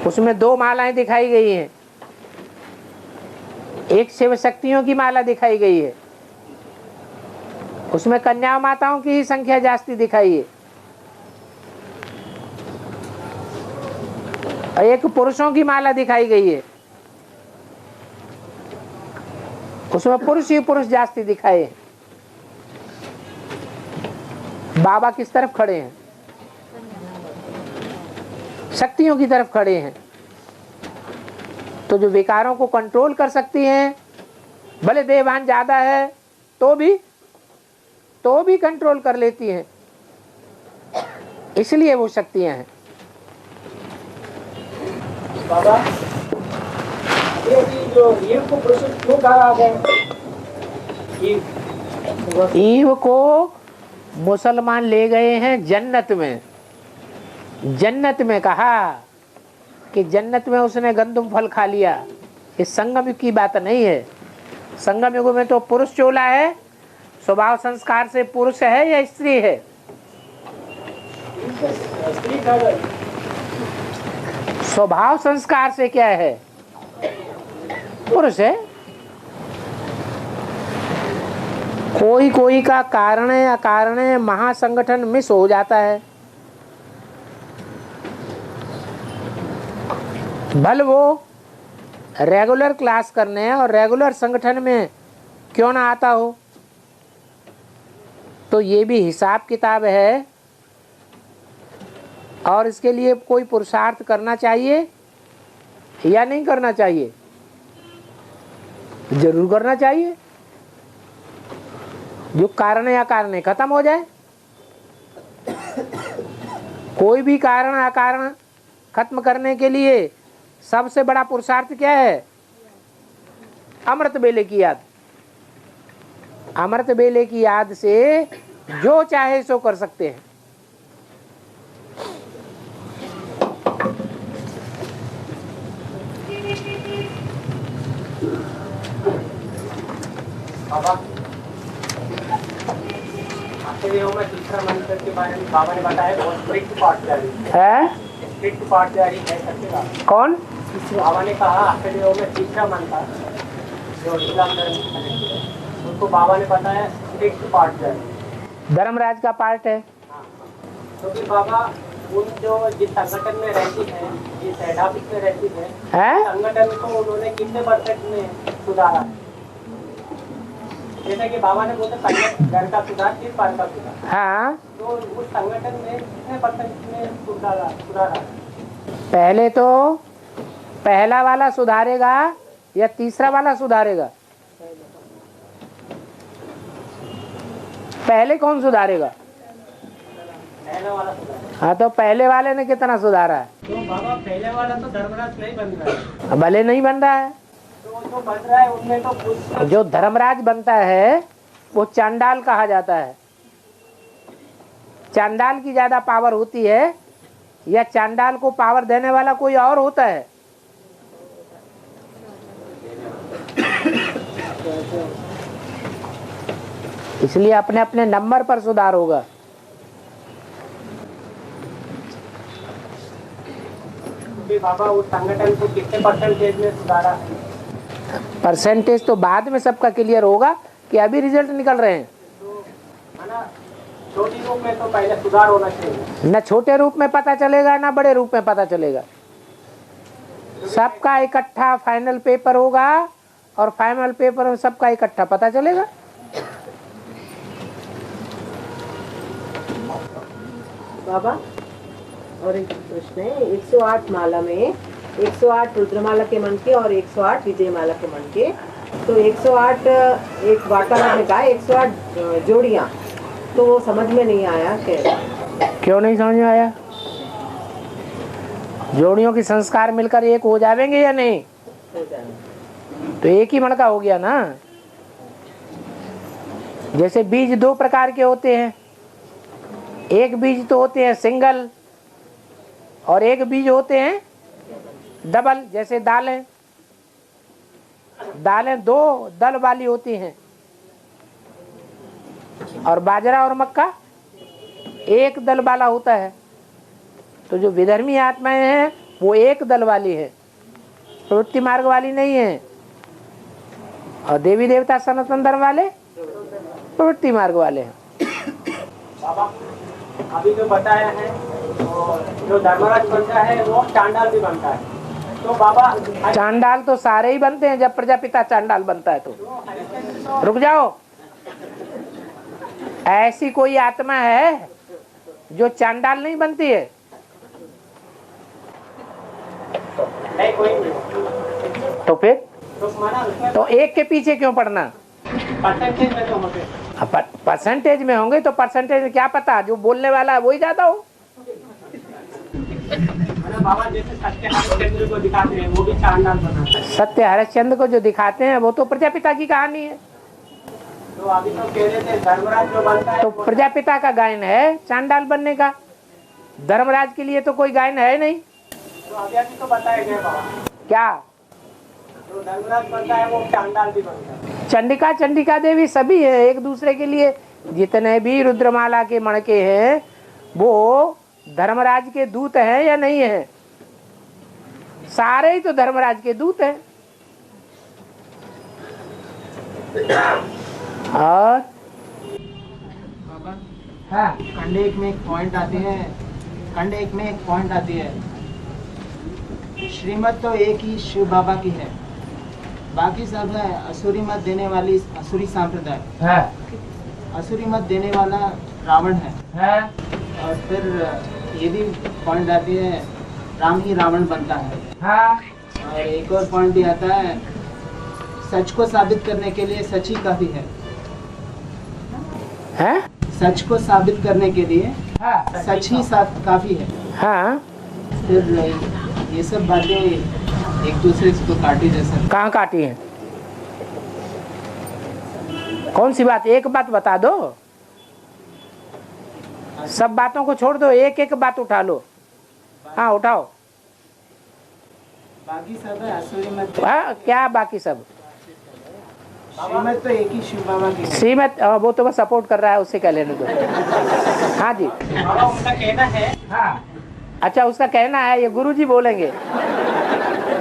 उसमें 2 मालाएं दिखाई गई हैं। एक शिव शक्तियों की माला दिखाई गई है, उसमें कन्या माताओं की ही संख्या जास्ती दिखाई है, और एक पुरुषों की माला दिखाई गई है, उसमें पुरुष ही पुरुष जास्ती दिखाए हैं। बाबा किस तरफ खड़े हैं? शक्तियों की तरफ खड़े हैं। तो जो विकारों को कंट्रोल कर सकती हैं, भले देहभान ज्यादा है तो भी कंट्रोल कर लेती हैं, इसलिए वो शक्तियां हैं। बाबा ये जो ईव को पुरुष क्यों कहा गया? ईव को मुसलमान ले गए हैं जन्नत में। जन्नत में कहा कि जन्नत में उसने गंदम फल खा लिया। इस संगम युग की बात नहीं है। संगम युग में तो पुरुष चोला है, स्वभाव संस्कार से पुरुष है या स्त्री है? स्वभाव संस्कार से क्या है? पुरुष है। कोई का कारण अकारण महासंगठन मिस हो जाता है, भल वो रेगुलर क्लास करने और रेगुलर संगठन में क्यों ना आता हो? तो ये भी हिसाब किताब है और इसके लिए कोई पुरुषार्थ करना चाहिए या नहीं करना चाहिए? जरूर करना चाहिए। जो कारण या कारण खत्म हो जाए, कोई भी कारण अकारण खत्म करने के लिए सबसे बड़ा पुरुषार्थ क्या है? अमृत बेले की याद। अमृत बेले की याद से जो चाहे सो कर सकते हैं। बाबा में तीसरा मंत्र के बारे में बाबा ने बताया, बहुत स्ट्रिक्ट पाठदारी है। स्ट्रिक्ट पाठदारी है सत्यता। कौन? बाबा ने कहा आखिरी में तीसरा मंत्र जो इस्लाम धर्म से कनेक्टेड है, उसको बाबा ने बताया स्ट्रिक्ट पाठदारी, धर्मराज का पार्ट है। क्योंकि बाबा उन जो जिस संगठन में रहती है, जिस हेड ऑफिस में रहती है, संगठन को उन्होंने कितने परसेंट में सुधारा है? जैसे कि बाबा ने बोला पहले घर का सुधार, फिर पार का सुधार। हाँ, तो उस संगठन में कितने परसेंट में सुधारा? पहले तो पहला वाला सुधारेगा या तीसरा वाला सुधारेगा? पहले कौन सुधारेगा? पहले वाला सुधारा। हाँ, तो पहले वाले ने कितना सुधारा है? तो बाबा पहले वाला तो धर्मराज नहीं बन रहा है। भले नहीं बन रहा है, तो जो बन रहा है उनमें तो कुछ जो धर्मराज बनता है वो चांडाल कहा जाता है। चांडाल की ज्यादा पावर होती है या चांडाल को पावर देने वाला कोई और होता है? इसलिए अपने अपने नंबर पर सुधार होगा। बाबा उस संगठन को कितने परसेंटेज में सुधारा? परसेंटेज तो बाद में सबका क्लियर होगा कि अभी रिजल्ट निकल रहे हैं। छोटी रूप में तो पहले सुधार होना चाहिए। न छोटे रूप में पता चलेगा ना बड़े रूप में पता चलेगा। सबका इकट्ठा फाइनल पेपर होगा और फाइनल पेपर में सबका इकट्ठा पता चलेगा। बाबा और एक प्रश्न है, 108 माला में 108 रुद्रमाला के मन के और 108 विजय माला के मन के, तो 108 एक वार्तालाप में कहा 108 जोड़ियां, तो वो समझ में नहीं आया। क्यों नहीं समझ में आया? जोड़ियों के संस्कार मिलकर एक हो जाएंगे या नहीं? हो जाएंगे। तो एक ही मन का हो गया ना। जैसे बीज दो प्रकार के होते हैं, एक बीज तो होते हैं सिंगल और एक बीज होते हैं डबल। जैसे दालें दो दल वाली होती हैं और बाजरा और मक्का एक दल वाला होता है। तो जो विधर्मी आत्माएं हैं वो एक दल वाली है, प्रवृत्ति मार्ग वाली नहीं है। और देवी देवता सनातन धर्म वाले प्रवृत्ति मार्ग वाले हैं। बाबा अभी जो बताया है, जो धर्मराज बनता है वो चांडाल भी बनता है। तो बाबा चांडाल तो सारे ही बनते हैं। जब प्रजापिता चांडाल बनता है तो रुक जाओ, ऐसी कोई आत्मा है जो चांडाल नहीं बनती है? नहीं, कोई नहीं। तो फिर तो एक के पीछे क्यों पढ़ना? परसेंटेज में तो होते। परसेंटेज में होंगे तो परसेंटेज में क्या पता, जो बोलने वाला है वही ज्यादा हो। बाबा जैसे सत्य हरिश्चंद्र को दिखाते हैं वो भी चांडाल बनाता है। सत्य हरिश्चंद्र को जो दिखाते हैं वो तो प्रजापिता की कहानी है। तो अभी तो कह रहे थे धर्मराज जो बनता है तो प्रजापिता का गायन है चांडाल बनने का। धर्मराज के लिए तो कोई गायन है नहीं। तो अभी तो बताया गया बाबा क्या? जो धर्मराज बनता है वो चांडाल भी बनता है। चंडिका चंडिका देवी सभी है एक दूसरे के लिए। जितने भी रुद्रमाला के मणके हैं वो धर्मराज के दूत हैं या नहीं है? सारे ही तो धर्मराज के दूत हैं। और हाँ, खंड एक में एक पॉइंट आती है, श्रीमत तो एक ही शिव बाबा की है, बाकी सब है असुरी मत देने वाली असुरी संप्रदाय है, असुरी मत देने वाला रावण है। और फिर ये भी पॉइंट आती है राम ही रावण बनता है। और एक और पॉइंट भी आता है सच को साबित करने के लिए सच ही काफी है। सच को साबित करने के लिए सच ही काफी है। हाँ, फिर ये सब बातें एक दूसरे को काटी जैसा। कहाँ काटी है? कौन सी बात? एक बात बता दो, सब बातों को छोड़ दो, एक एक बात उठा लो। हाँ उठाओ। बाकी सब है असुरी मत। क्या बाकी सब? श्रीमत तो एक ही शिव बाबा की। श्रीमत वो तो बस सपोर्ट कर रहा है, उससे कह लेने दो। हाँ जी, उनका कहना है। हाँ अच्छा, उसका कहना है, ये गुरुजी बोलेंगे।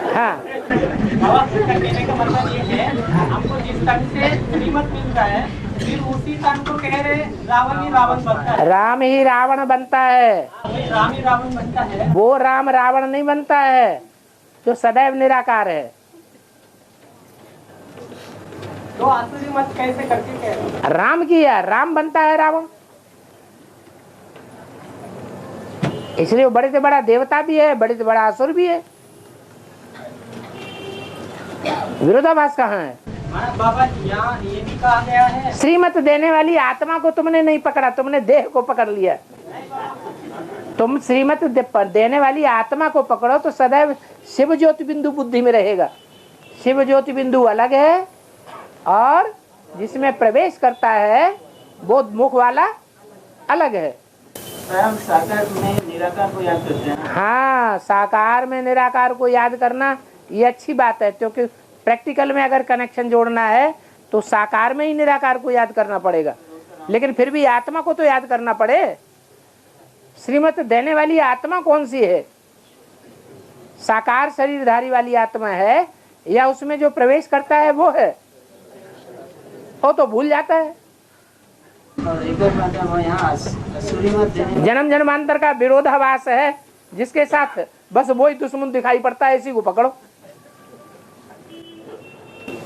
हाँ बाबा उनका कहने का मतलब ये है, हमको जिस तन से श्रीमत मिल रहा है फिर उसी तन को कह रहे रावण ही रावण बनता है। राम ही रावण बनता है। राम ही रावण बनता है। वो राम रावण नहीं बनता है जो सदैव निराकार है। तो आसुरी मत कैसे करके कह रहे? राम की है, राम बनता है रावण। इसलिए वो बड़े से बड़ा देवता भी है, बड़े से बड़ा असुर भी है। विरोधाभास कहाँ है? बाबा यहाँ ये भी कहा गया है, श्रीमत देने वाली आत्मा को तुमने नहीं पकड़ा, तुमने देह को पकड़ लिया। तुम श्रीमत देने वाली आत्मा को पकड़ो तो सदैव शिव ज्योति बिंदु बुद्धि में रहेगा। शिव ज्योति बिंदु अलग है और जिसमें प्रवेश करता है वो मुख वाला अलग है। साकार में निराकार को याद करते हैं। हाँ, साकार में निराकार को याद करना ये अच्छी बात है, क्योंकि प्रैक्टिकल में अगर कनेक्शन जोड़ना है तो साकार में ही निराकार को याद करना पड़ेगा, लेकिन फिर भी आत्मा को तो याद करना पड़े। श्रीमत देने वाली आत्मा कौन सी है? साकार शरीरधारी वाली आत्मा है या उसमें जो प्रवेश करता है वो है? वो तो भूल जाता है। और एक और बात है, वो यहाँ असुरी मत देने जन्म जन्मांतर का विरोधाभास है, जिसके साथ बस वही दुश्मन दिखाई पड़ता है, इसी को पकड़ो।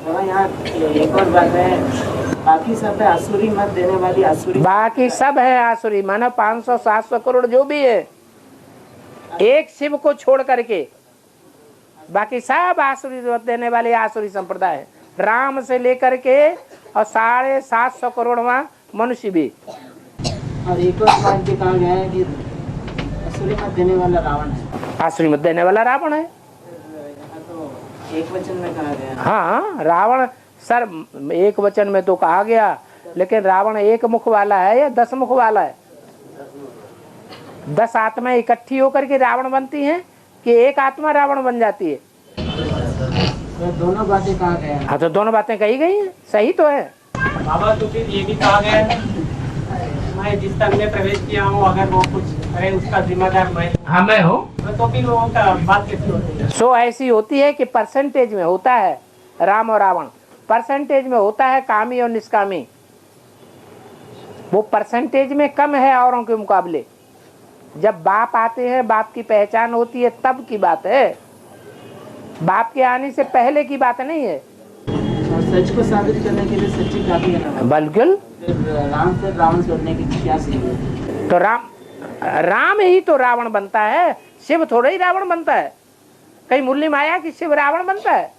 यहाँ एक और बात है, बाकी सब है असुरी मत देने वाली असुरी। बाकी सब है आसुरी, मानो 500-700 करोड़ जो भी है, एक शिव को छोड़ करके बाकी सब आसुरी मत देने वाले आसुरी संप्रदाय है। राम से लेकर के और 750 करोड़वां मनुष्य भी। और एक और बात भी कहा गया है कि असुरी मत देने वाला रावण है। आसुरी मत देने वाला रावण है, तो एक वचन में कहा गया। हाँ, रावण सर एक वचन में तो कहा गया, लेकिन रावण एक मुख वाला है या 10 मुख वाला है? 10 आत्माएं इकट्ठी होकर के रावण बनती हैं कि एक आत्मा रावण बन जाती है? तो दोनों बातें कहा गया है। हाँ, तो दोनों बातें कही गई हैं, सही तो है। बाबा तो फिर ये भी कहा गया है, मैं जिस तन में प्रवेश किया हूँ अगर वो कुछ करे उसका जिम्मेदार मैं हूँ, तो फिर वो बात कैसी होती है? सो ऐसी होती है कि परसेंटेज में होता है राम और रावण, परसेंटेज में होता है कामी और निष्कामी। वो परसेंटेज में कम है औरों के मुकाबले। जब बाप आते हैं, बाप की पहचान होती है, तब की बात है, बाप के आने से पहले की बात नहीं है। और सच को साबित करने के लिए सच्ची काफी है ना। बिल्कुल। फिर रावण करने की क्या सही है? तो राम ही तो रावण बनता है, शिव थोड़ा ही रावण बनता है। कहीं मुरली में आया कि शिव रावण बनता है?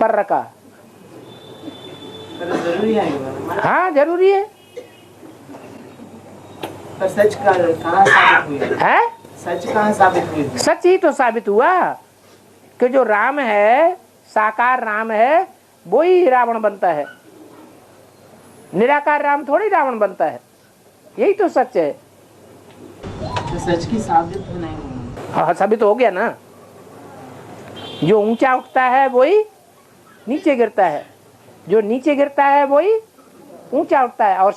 पर रखा। जरूरी है। हाँ जरूरी है। पर सच कहाँ साबित हुई है? सच कहाँ साबित हुई? सच ही तो साबित हुआ कि जो राम है, साकार राम है, वो ही रावण बनता है। निराकार राम थोड़ी रावण बनता है, यही तो सच है। तो सच की साबित तो नहीं हुई। हाँ, साबित हो गया ना। जो ऊंचा उठता है वही नीचे गिरता है, जो नीचे गिरता है वही ऊंचा उठता है। और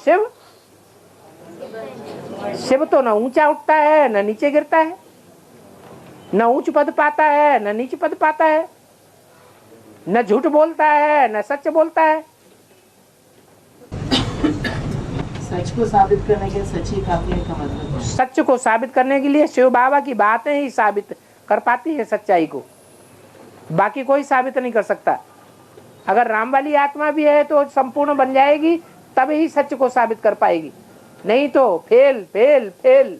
शिव तो न ऊंचा उठता है न नीचे गिरता है, न उच्च पद पाता है न नीच पद पाता है, न झूठ बोलता है न सच बोलता है। सच को साबित करने के सच ही काफी है का मतलब है। सच को साबित करने के लिए शिव बाबा की बातें ही साबित कर पाती है सच्चाई को। बाकी कोई साबित नहीं कर सकता। अगर राम वाली आत्मा भी है तो संपूर्ण बन जाएगी, तब ही सत्य को साबित कर पाएगी, नहीं तो फेल फेल फेल।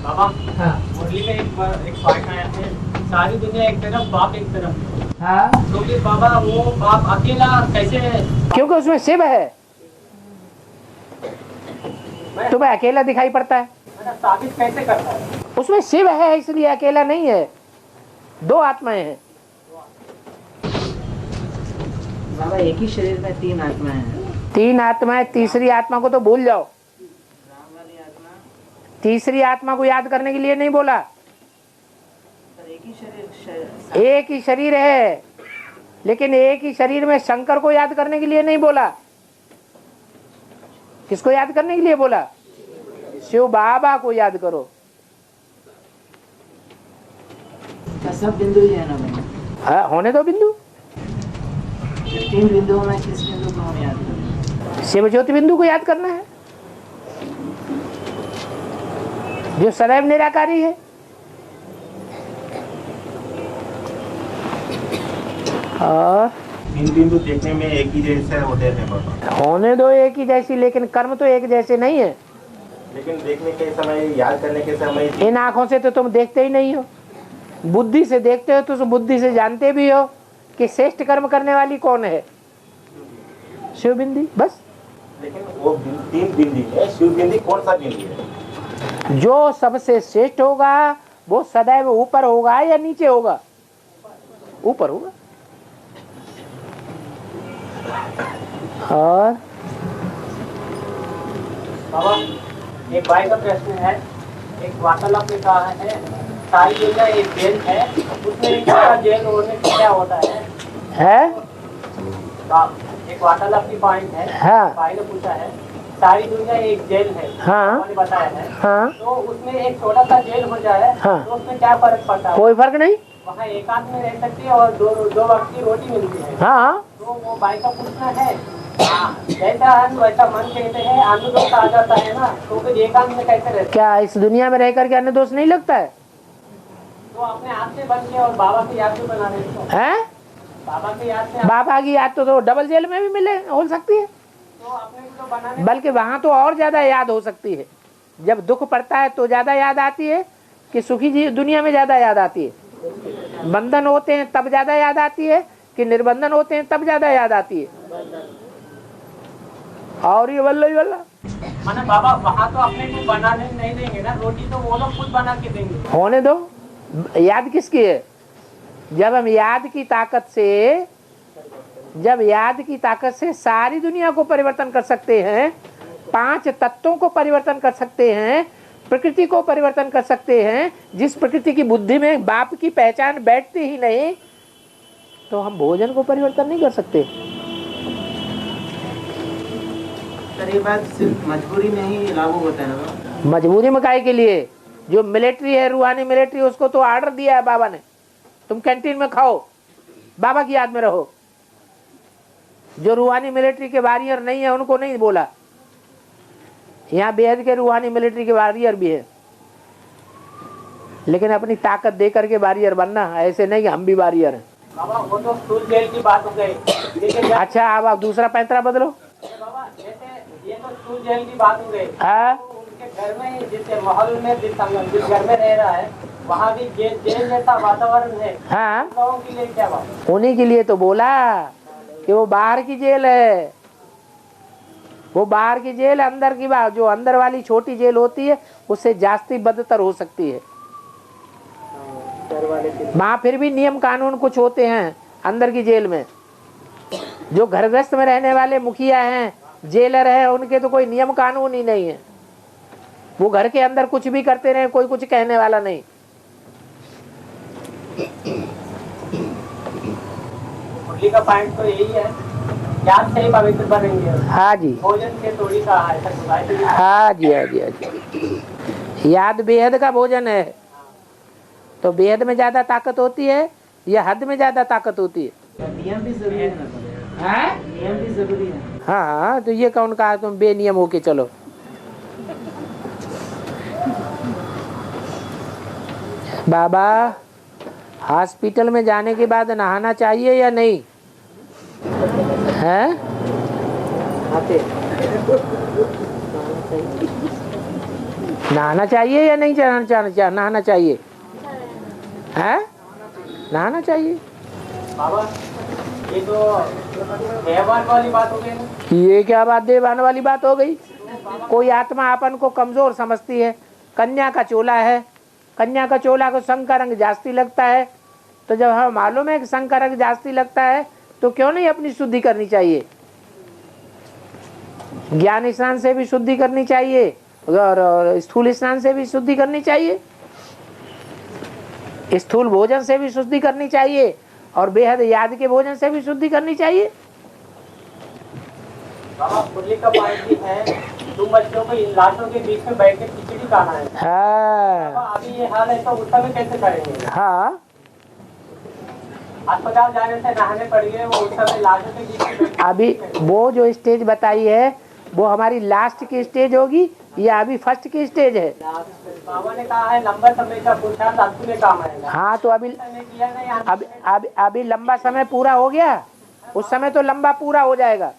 बाबा मुरली में एक पॉइंट आया है, सारी दुनिया एक तरफ बाप एक तरफ। हाँ, तो फिर बाबा वो बाप अकेला कैसे? क्योंकि उसमें शिव है, तुम्हें अकेला दिखाई पड़ता है, साबित कैसे करता है? उसमें शिव है इसलिए अकेला नहीं है, दो आत्माएं हैं। बाबा एक ही शरीर में तीन आत्माएं हैं। तीन आत्माएं, तीसरी आत्मा को तो भूल जाओ। राम वाली आत्मा, तीसरी आत्मा को याद करने के लिए नहीं बोला, एक ही शरीर, एक ही शरीर है, लेकिन एक ही शरीर में शंकर को याद करने के लिए नहीं बोला। किसको याद करने के लिए बोला? शिव बाबा को याद करो। सब बिंदु ही है ना भाई? हाँ, होने दो बिंदु। तीन बिंदुओं में किस बिंदु को हम याद करें? शिव ज्योति बिंदु को याद करना है, जो सदैव निराकारी है। और तीन बिंदु देखने में एक ही जैसे होते हैं बाबा। होने दो एक ही जैसी, लेकिन कर्म तो एक जैसे नहीं है। लेकिन देखने के समय, याद करने के समय, इन आंखों से तो तुम देखते ही नहीं हो, बुद्धि से देखते हो, तो बुद्धि से जानते भी हो कि श्रेष्ठ कर्म करने वाली कौन है, शिव बिंदी, बस। लेकिन वो तीन बिंदी है, शिव बिंदी कौन सा बिंदी है? जो सबसे श्रेष्ठ होगा वो सदैव ऊपर होगा या नीचे होगा? ऊपर होगा। और बाबा एक भाई का प्रश्न है, एक वार्तालाप में कहा है सारी दुनिया एक जेल है, उसमें एक छोटा जेल होने से क्या होता है? एक वार्तालाप की पॉइंट है। हाँ। भाई ने पूछा है सारी दुनिया एक जेल है, हाँ। उन्होंने बताया है। हाँ। तो उसमें एक छोटा सा जेल हो जाए, हाँ। तो उसमें क्या फर्क पड़ता है? कोई फर्क नहीं। वहाँ एकांत में रह सकती है और दो वक्त की रोटी मिलती है। हाँ। तो वो भाई का पूछना है, जैसा अन्न वैसा मन कहते हैं, अन्न दोष आ जाता है ना, तो फिर एकांत में कैसे रहते? क्या इस दुनिया में रहकर के अन्य दोष नहीं लगता है? तो अपने हाथ से बन के और बाबा की याद से बना रहे हैं? बाबा की याद से, बाबा की याद तो डबल जेल में भी मिले हो सकती है, तो अपने को तो बनाने, बल्कि वहाँ तो और ज्यादा याद हो सकती है। जब दुख पड़ता है तो ज्यादा याद आती है कि सुखी जी दुनिया में ज्यादा याद आती है? बंधन होते हैं तब ज्यादा याद आती है कि निर्बंधन होते हैं तब ज्यादा याद आती है? और ये वल्ला ही वल्ला। माना बाबा वहाँ तो अपने को बनाने नहीं देंगे ना, रोटी तो वो लोग खुद बना के देंगे। होने दो, याद किसकी है? जब हम याद की ताकत से सारी दुनिया को परिवर्तन कर सकते हैं, 5 तत्वों को परिवर्तन कर सकते हैं, प्रकृति को परिवर्तन कर सकते हैं, जिस प्रकृति की बुद्धि में बाप की पहचान बैठती ही नहीं, तो हम भोजन को परिवर्तन नहीं कर सकते। सर ये बात सिर्फ मजबूरी में ही लागू होता है ना? मजबूरी में काहे के लिए? जो मिलिट्री है, रूहानी मिलिट्री, उसको तो ऑर्डर दिया है बाबा ने, तुम कैंटीन में खाओ, बाबा की याद में रहो। जो रूहानी मिलिट्री के वॉरियर नहीं है उनको नहीं बोला। यहाँ बेहद के रूहानी मिलिट्री के वॉरियर भी है, लेकिन अपनी ताकत दे करके वॉरियर बनना, ऐसे नहीं कि हम भी वॉरियर हैं। बाबा वो तो स्थूल जेल की बात हो गई। अच्छा, अब आप दूसरा पैंतरा बदलो। बाबा जैसे ये तो स्थूल जेल की बात हो गई। हाँ। तो उनके घर में जिस माहौल में जिस घर में रह रहा है वहाँ भी जेल जैसा वातावरण है। हाँ। लोगों के लिए क्या बात? उन्हीं के लिए तो बोला कि वो बाहर की जेल है, वो बाहर की जेल, अंदर की बात, जो अंदर वाली छोटी जेल होती है उससे जास्ती बदतर हो सकती है। वहाँ फिर भी नियम कानून कुछ होते हैं अंदर की जेल में। जो घरग्रस्त में रहने वाले मुखिया हैं, जेलर हैं, उनके तो कोई नियम कानून ही नहीं है। वो घर के अंदर कुछ भी करते रहे, कोई कुछ कहने वाला नहीं। मुरली का पॉइंट तो यही है, याद से ही पवित्र बनेंगे। हाँ जी। भोजन से थोड़ी कहा है। हाँ जी, हाँ जी, हाँ जी। याद बेहद का भोजन है, तो बेहद में ज्यादा ताकत होती है या हद में ज्यादा ताकत होती है? नियम भी जरूरी है ना? नियम भी जरूरी है। हाँ, तो ये कौन कहा तुम बेनियम होके चलो? बाबा, हॉस्पिटल में जाने के बाद नहाना चाहिए या नहीं? हैं? नहाना चाहिए या नहीं नहाना चाहिए? हैं? नहाना चाहिए। बाबा, ये तो देवान वाली बात हो गई ना। ये क्या बात देवान वाली बात हो गई? कोई आत्मा अपन को कमजोर समझती है। कन्या का चोला है, कन्या का चोला को संग का रंग जास्ती लगता है, तो जब हमें मालूम है कि संग का रंग जास्ती लगता है तो क्यों नहीं अपनी शुद्धि करनी चाहिए? ज्ञान स्नान से भी शुद्धि करनी चाहिए और स्थूल स्नान से भी शुद्धि करनी चाहिए, स्थूल भोजन से भी शुद्धि करनी चाहिए और बेहद याद के भोजन से भी शुद्धि करनी चाहिए। बाबा, मुरली का पॉइंट भी है, तुम बच्चों को इन लाशों के बीच में बैठ के खिचड़ी खाना है। हाँ। बाबा, अभी ये हाल है तो उस समय कैसे करेंगे? हाँ, अस्पताल जाने से नहाने पड़ गए, वो उस समय लाशों के बीच में अभी वो जो स्टेज बताई है वो हमारी लास्ट की स्टेज होगी या अभी फर्स्ट की स्टेज है? बाबा ने कहा है लंबा समय का पूछा, साधु में काम आएगा। हाँ, तो अभी लंबा समय पूरा हो गया, उस समय तो लंबा पूरा हो जाएगा।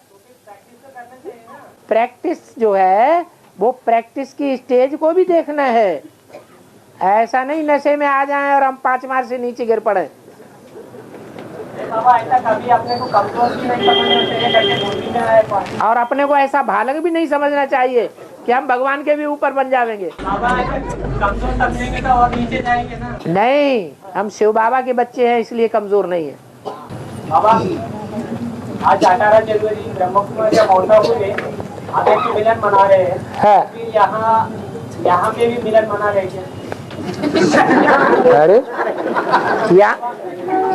प्रैक्टिस जो है वो प्रैक्टिस की स्टेज को भी देखना है। ऐसा नहीं नशे में आ जाएं और हम 5 मार से नीचे गिर पड़े। बाबा, ऐसा कभी अपने को कमजोर भी नहीं समझना चाहिए और अपने को ऐसा भालक भी नहीं समझना चाहिए कि हम भगवान के भी ऊपर बन जाएंगे। बाबा, कमजोर समझेंगे तो और नीचे जाएंगे ना। नहीं, हम शिव बाबा के बच्चे हैं इसलिए कमजोर नहीं है। बाबा, आज 18 जनवरी ब्रह्मकुमारी या माउंटाबू में आप एक मिलन मना रहे हैं। हाँ। फिर यहाँ पे भी मिलन मना रहे हैं। अरे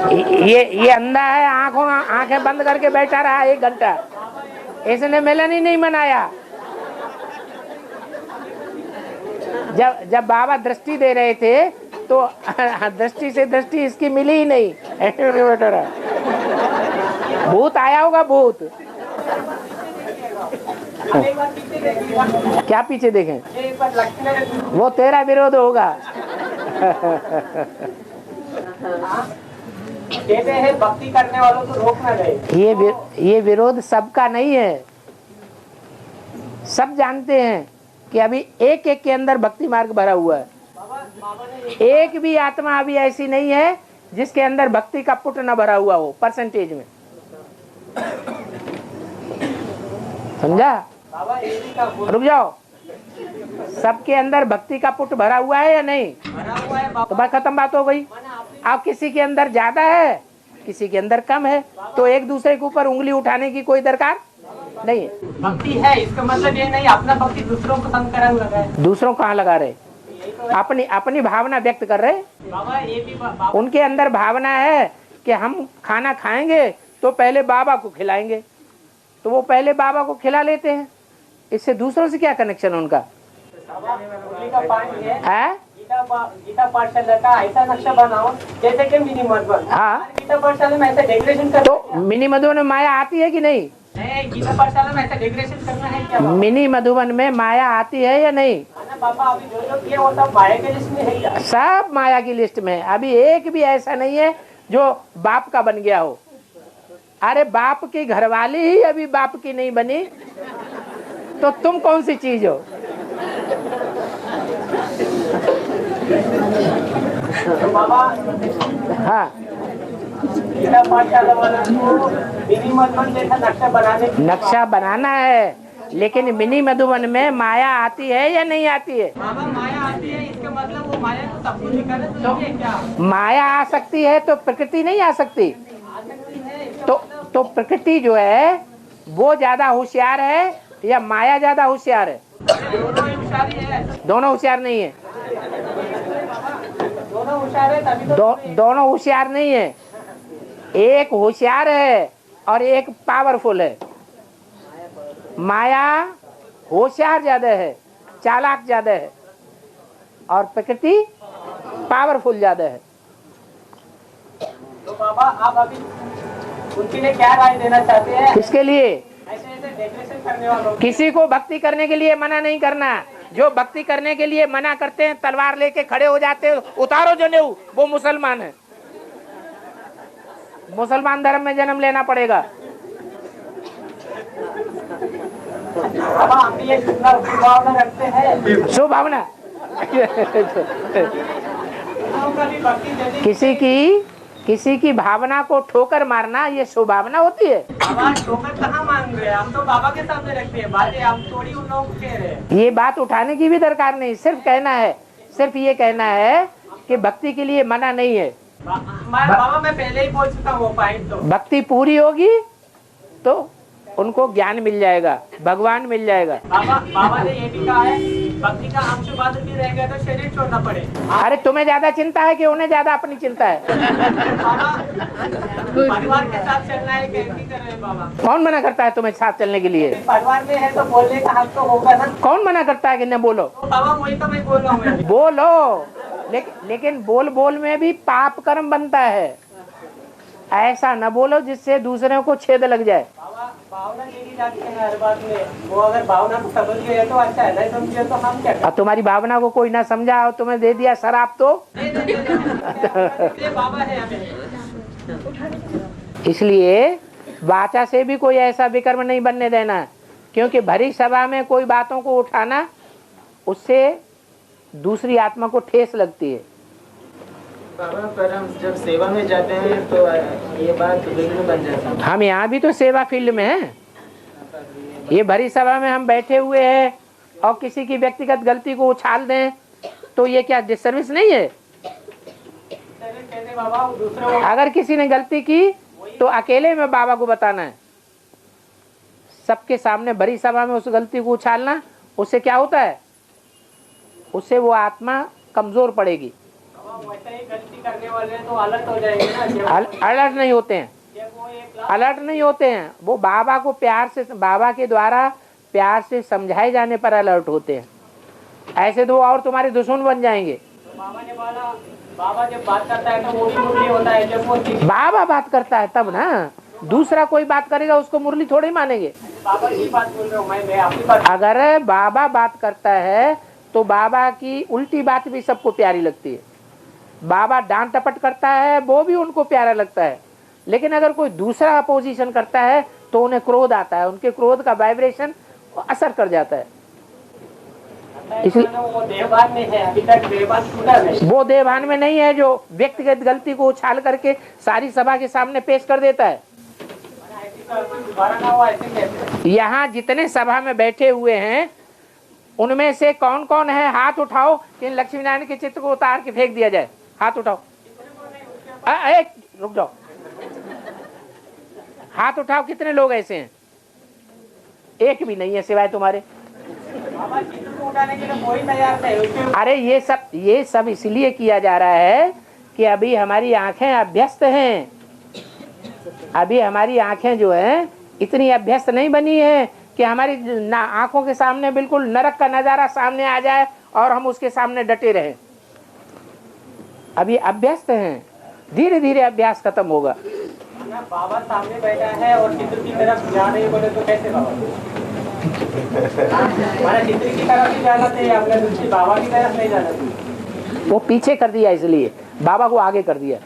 ये अंधा है, आंखें बंद करके बैठा रहा 1 घंटा, इसने मिलन ही नहीं मनाया। जब बाबा दृष्टि दे रहे थे तो दृष्टि से दृष्टि इसकी मिली ही नहीं, बैठा रहा। भूत आया होगा, भूत। क्या पीछे देखें? वो तेरा विरोध होगा। कहते हैं भक्ति करने वालों को रोकना चाहिए। ये विरोध सबका नहीं है। सब जानते हैं कि अभी एक के अंदर भक्ति मार्ग भरा हुआ है। एक भी आत्मा अभी ऐसी नहीं है जिसके अंदर भक्ति का पुट न भरा हुआ हो परसेंटेज में। समझा? रुक जाओ, सबके अंदर भक्ति का पुट भरा हुआ है या नहीं? तो बात खत्म, बात हो गई। आप किसी के अंदर ज्यादा है, किसी के अंदर कम है, तो एक दूसरे के ऊपर उंगली उठाने की कोई दरकार नहीं है। भक्ति है इसका मतलब ये नहीं अपना भक्ति दूसरों को संग करने लगा है। दूसरों कहाँ लगा रहे? अपनी भावना व्यक्त कर रहे। बाबा, ये भी उनके अंदर भावना है कि हम खाना खाएंगे तो पहले बाबा को खिलाएंगे, तो वो पहले बाबा को खिला लेते हैं। इससे दूसरों से क्या कनेक्शन है उनका? गीता पाठशाला का ऐसा नक्शा बनाओ जैसे कि मिनी मधुबन। हाँ, गीता पाठशाला में ऐसा डेकोरेशन कर। तो मिनी मधुबन में माया आती है कि नहीं? गीता पाठशाला में ऐसा डेकोरेशन करना है क्या? मिनी मधुबन में माया आती है या नहीं? बाबा, अभी जो किया वो सब माया की लिस्ट में है क्या? सब माया की लिस्ट में। अभी एक भी ऐसा नहीं है जो बाप का बन गया हो। अरे बाप की घरवाली ही अभी बाप की नहीं बनी तो तुम कौन सी चीज हो? तो बाबा, हाँ, गीता पाठशाला वाला को मिनी मधुबन जैसा नक्शा बनाना है, लेकिन मिनी मधुबन में माया आती है या नहीं आती है? बाबा, माया आती है, इसका मतलब वो माया को सब कुछ दिखाना चाहिए क्या? माया आ सकती है तो प्रकृति नहीं आ सकती। तो प्रकृति जो है वो ज्यादा होशियार है या माया ज्यादा होशियार है? दोनों होशियार नहीं है। दोनों होशियार है तभी तो। दोनों होशियार नहीं है, एक होशियार है और एक पावरफुल है। माया होशियार ज्यादा है, चालाक ज्यादा है, और प्रकृति पावरफुल ज्यादा है। तो बाबा, आप अभी उनके लिए क्या राय देना चाहते हैं? किसके लिए? ऐसे डेकोरेशन करने वालों। किसी को भक्ति करने के लिए मना नहीं करना। जो भक्ति करने के लिए मना करते हैं, तलवार लेके खड़े हो जाते हैं, उतारो जनेऊ, वो मुसलमान है। मुसलमान धर्म में जन्म लेना पड़ेगा। हम ये भावना रखते हैं, शुभ भावना किसी की भावना को ठोकर मारना, ये शुभ भावना होती है। बाबा ठोकर कहाँ मांग रहे हैं, हम तो बाबा के सामने रखते हैं बातें, हम थोड़ी उन लोगों को कह रहे हैं। ये बात उठाने की भी दरकार नहीं, सिर्फ कहना है, सिर्फ ये कहना है कि भक्ति के लिए मना नहीं है। बाबा मैं पहले ही बोल चुका हूँ पॉइंट। तो भक्ति पूरी होगी तो उनको ज्ञान मिल जाएगा, भगवान मिल जाएगा। बाबा ने ये भी कहा है, भक्ति का अंश मात्र भी रह गया तो शरीर छोड़ना पड़े। अरे तुम्हें ज्यादा चिंता है कि उन्हें ज्यादा अपनी चिंता है? परिवार के साथ चलना है, कैसे कर रहे हैं बाबा? कौन मना करता है तुम्हें साथ चलने के लिए? परिवार में है तो बोलने का हक तो होगा ना। कौन मना करता है कि न बोलो? तो बाबा वही तो मैं बोल रहा हूँ। बोलो, लेकिन बोल बोल में भी पाप कर्म बनता है। ऐसा न बोलो जिससे दूसरे को छेद लग जाए। भावना देखी जाती है हर बात में, वो अगर भावना को समझ गए तो अच्छा है, नहीं समझे तो हम क्या करें? तुम्हारी भावना को कोई ना समझा और तुम्हें दे दिया शराब तो बाबा है हमें। इसलिए वाचा से भी कोई ऐसा विकर्म नहीं बनने देना, क्योंकि भरी सभा में कोई बातों को उठाना, उससे दूसरी आत्मा को ठेस लगती है। बाबा पर हम जब सेवा में जाते हैं तो ये बात विघ्न बन जाता है। हम यहाँ भी तो सेवा फील्ड में हैं। ये भरी सभा में हम बैठे हुए हैं और किसी की व्यक्तिगत गलती को उछाल दें तो ये क्या डिसर्विस नहीं है? अगर किसी ने गलती की तो अकेले में बाबा को बताना है। सबके सामने भरी सभा में उस गलती को उछालना, उससे क्या होता है? उससे वो आत्मा कमजोर पड़ेगी। वैसे ही गलती करने वाले तो अलर्ट हो जाएंगे ना। अलर्ट नहीं होते हैं, अलर्ट नहीं होते हैं। वो बाबा को प्यार से, बाबा के द्वारा प्यार से समझाए जाने पर अलर्ट होते हैं। ऐसे तो और तुम्हारे दुश्मन बन जाएंगे। बाबा ने बोला, बाबा जब बात करता है तो वो भी मुरली होता है। जब वो बाबा बात करता है तब ना, दूसरा कोई बात करेगा उसको मुरली थोड़ी मानेंगे। बाबा की बात बोल रहा हूँ मैं आपकी बात। अगर बाबा बात करता है तो बाबा की उल्टी बात भी सबको प्यारी लगती है। बाबा डांट टपट करता है वो भी उनको प्यारा लगता है, लेकिन अगर कोई दूसरा अपोजिशन करता है तो उन्हें क्रोध आता है, उनके क्रोध का वाइब्रेशन असर कर जाता है। इसलिए वो देवभान में है, अभी तक देवभान छूटा नहीं। वो देवभान में नहीं है जो व्यक्तिगत गलती को उछाल करके सारी सभा के सामने पेश कर देता है। यहाँ जितने सभा में बैठे हुए हैं उनमें से कौन कौन है, हाथ उठाओ कि लक्ष्मी नारायण के चित्र को उतार के फेंक दिया जाए। हाथ उठाओ, एक रुक जाओ, हाथ उठाओ। कितने लोग ऐसे हैं? एक भी नहीं है सिवाय तुम्हारे। अरे ये सब इसलिए किया जा रहा है कि अभी हमारी आंखें अभ्यस्त हैं। अभी हमारी आंखें जो हैं इतनी अभ्यस्त नहीं बनी है कि हमारी आंखों के सामने बिल्कुल नरक का नजारा सामने आ जाए और हम उसके सामने डटे रहें। अभी अभ्यस्त हैं, धीरे धीरे अभ्यास खत्म होगा। बाबा सामने बैठा है और चित्र की तरफ जा रहे बोले तो कैसे बाबा? हमारा चित्र की तरफ ही जाना चाहिए, अपने बाबा की तरफ नहीं जाना चाहिए। वो पीछे कर दिया, इसलिए बाबा को आगे कर दिया।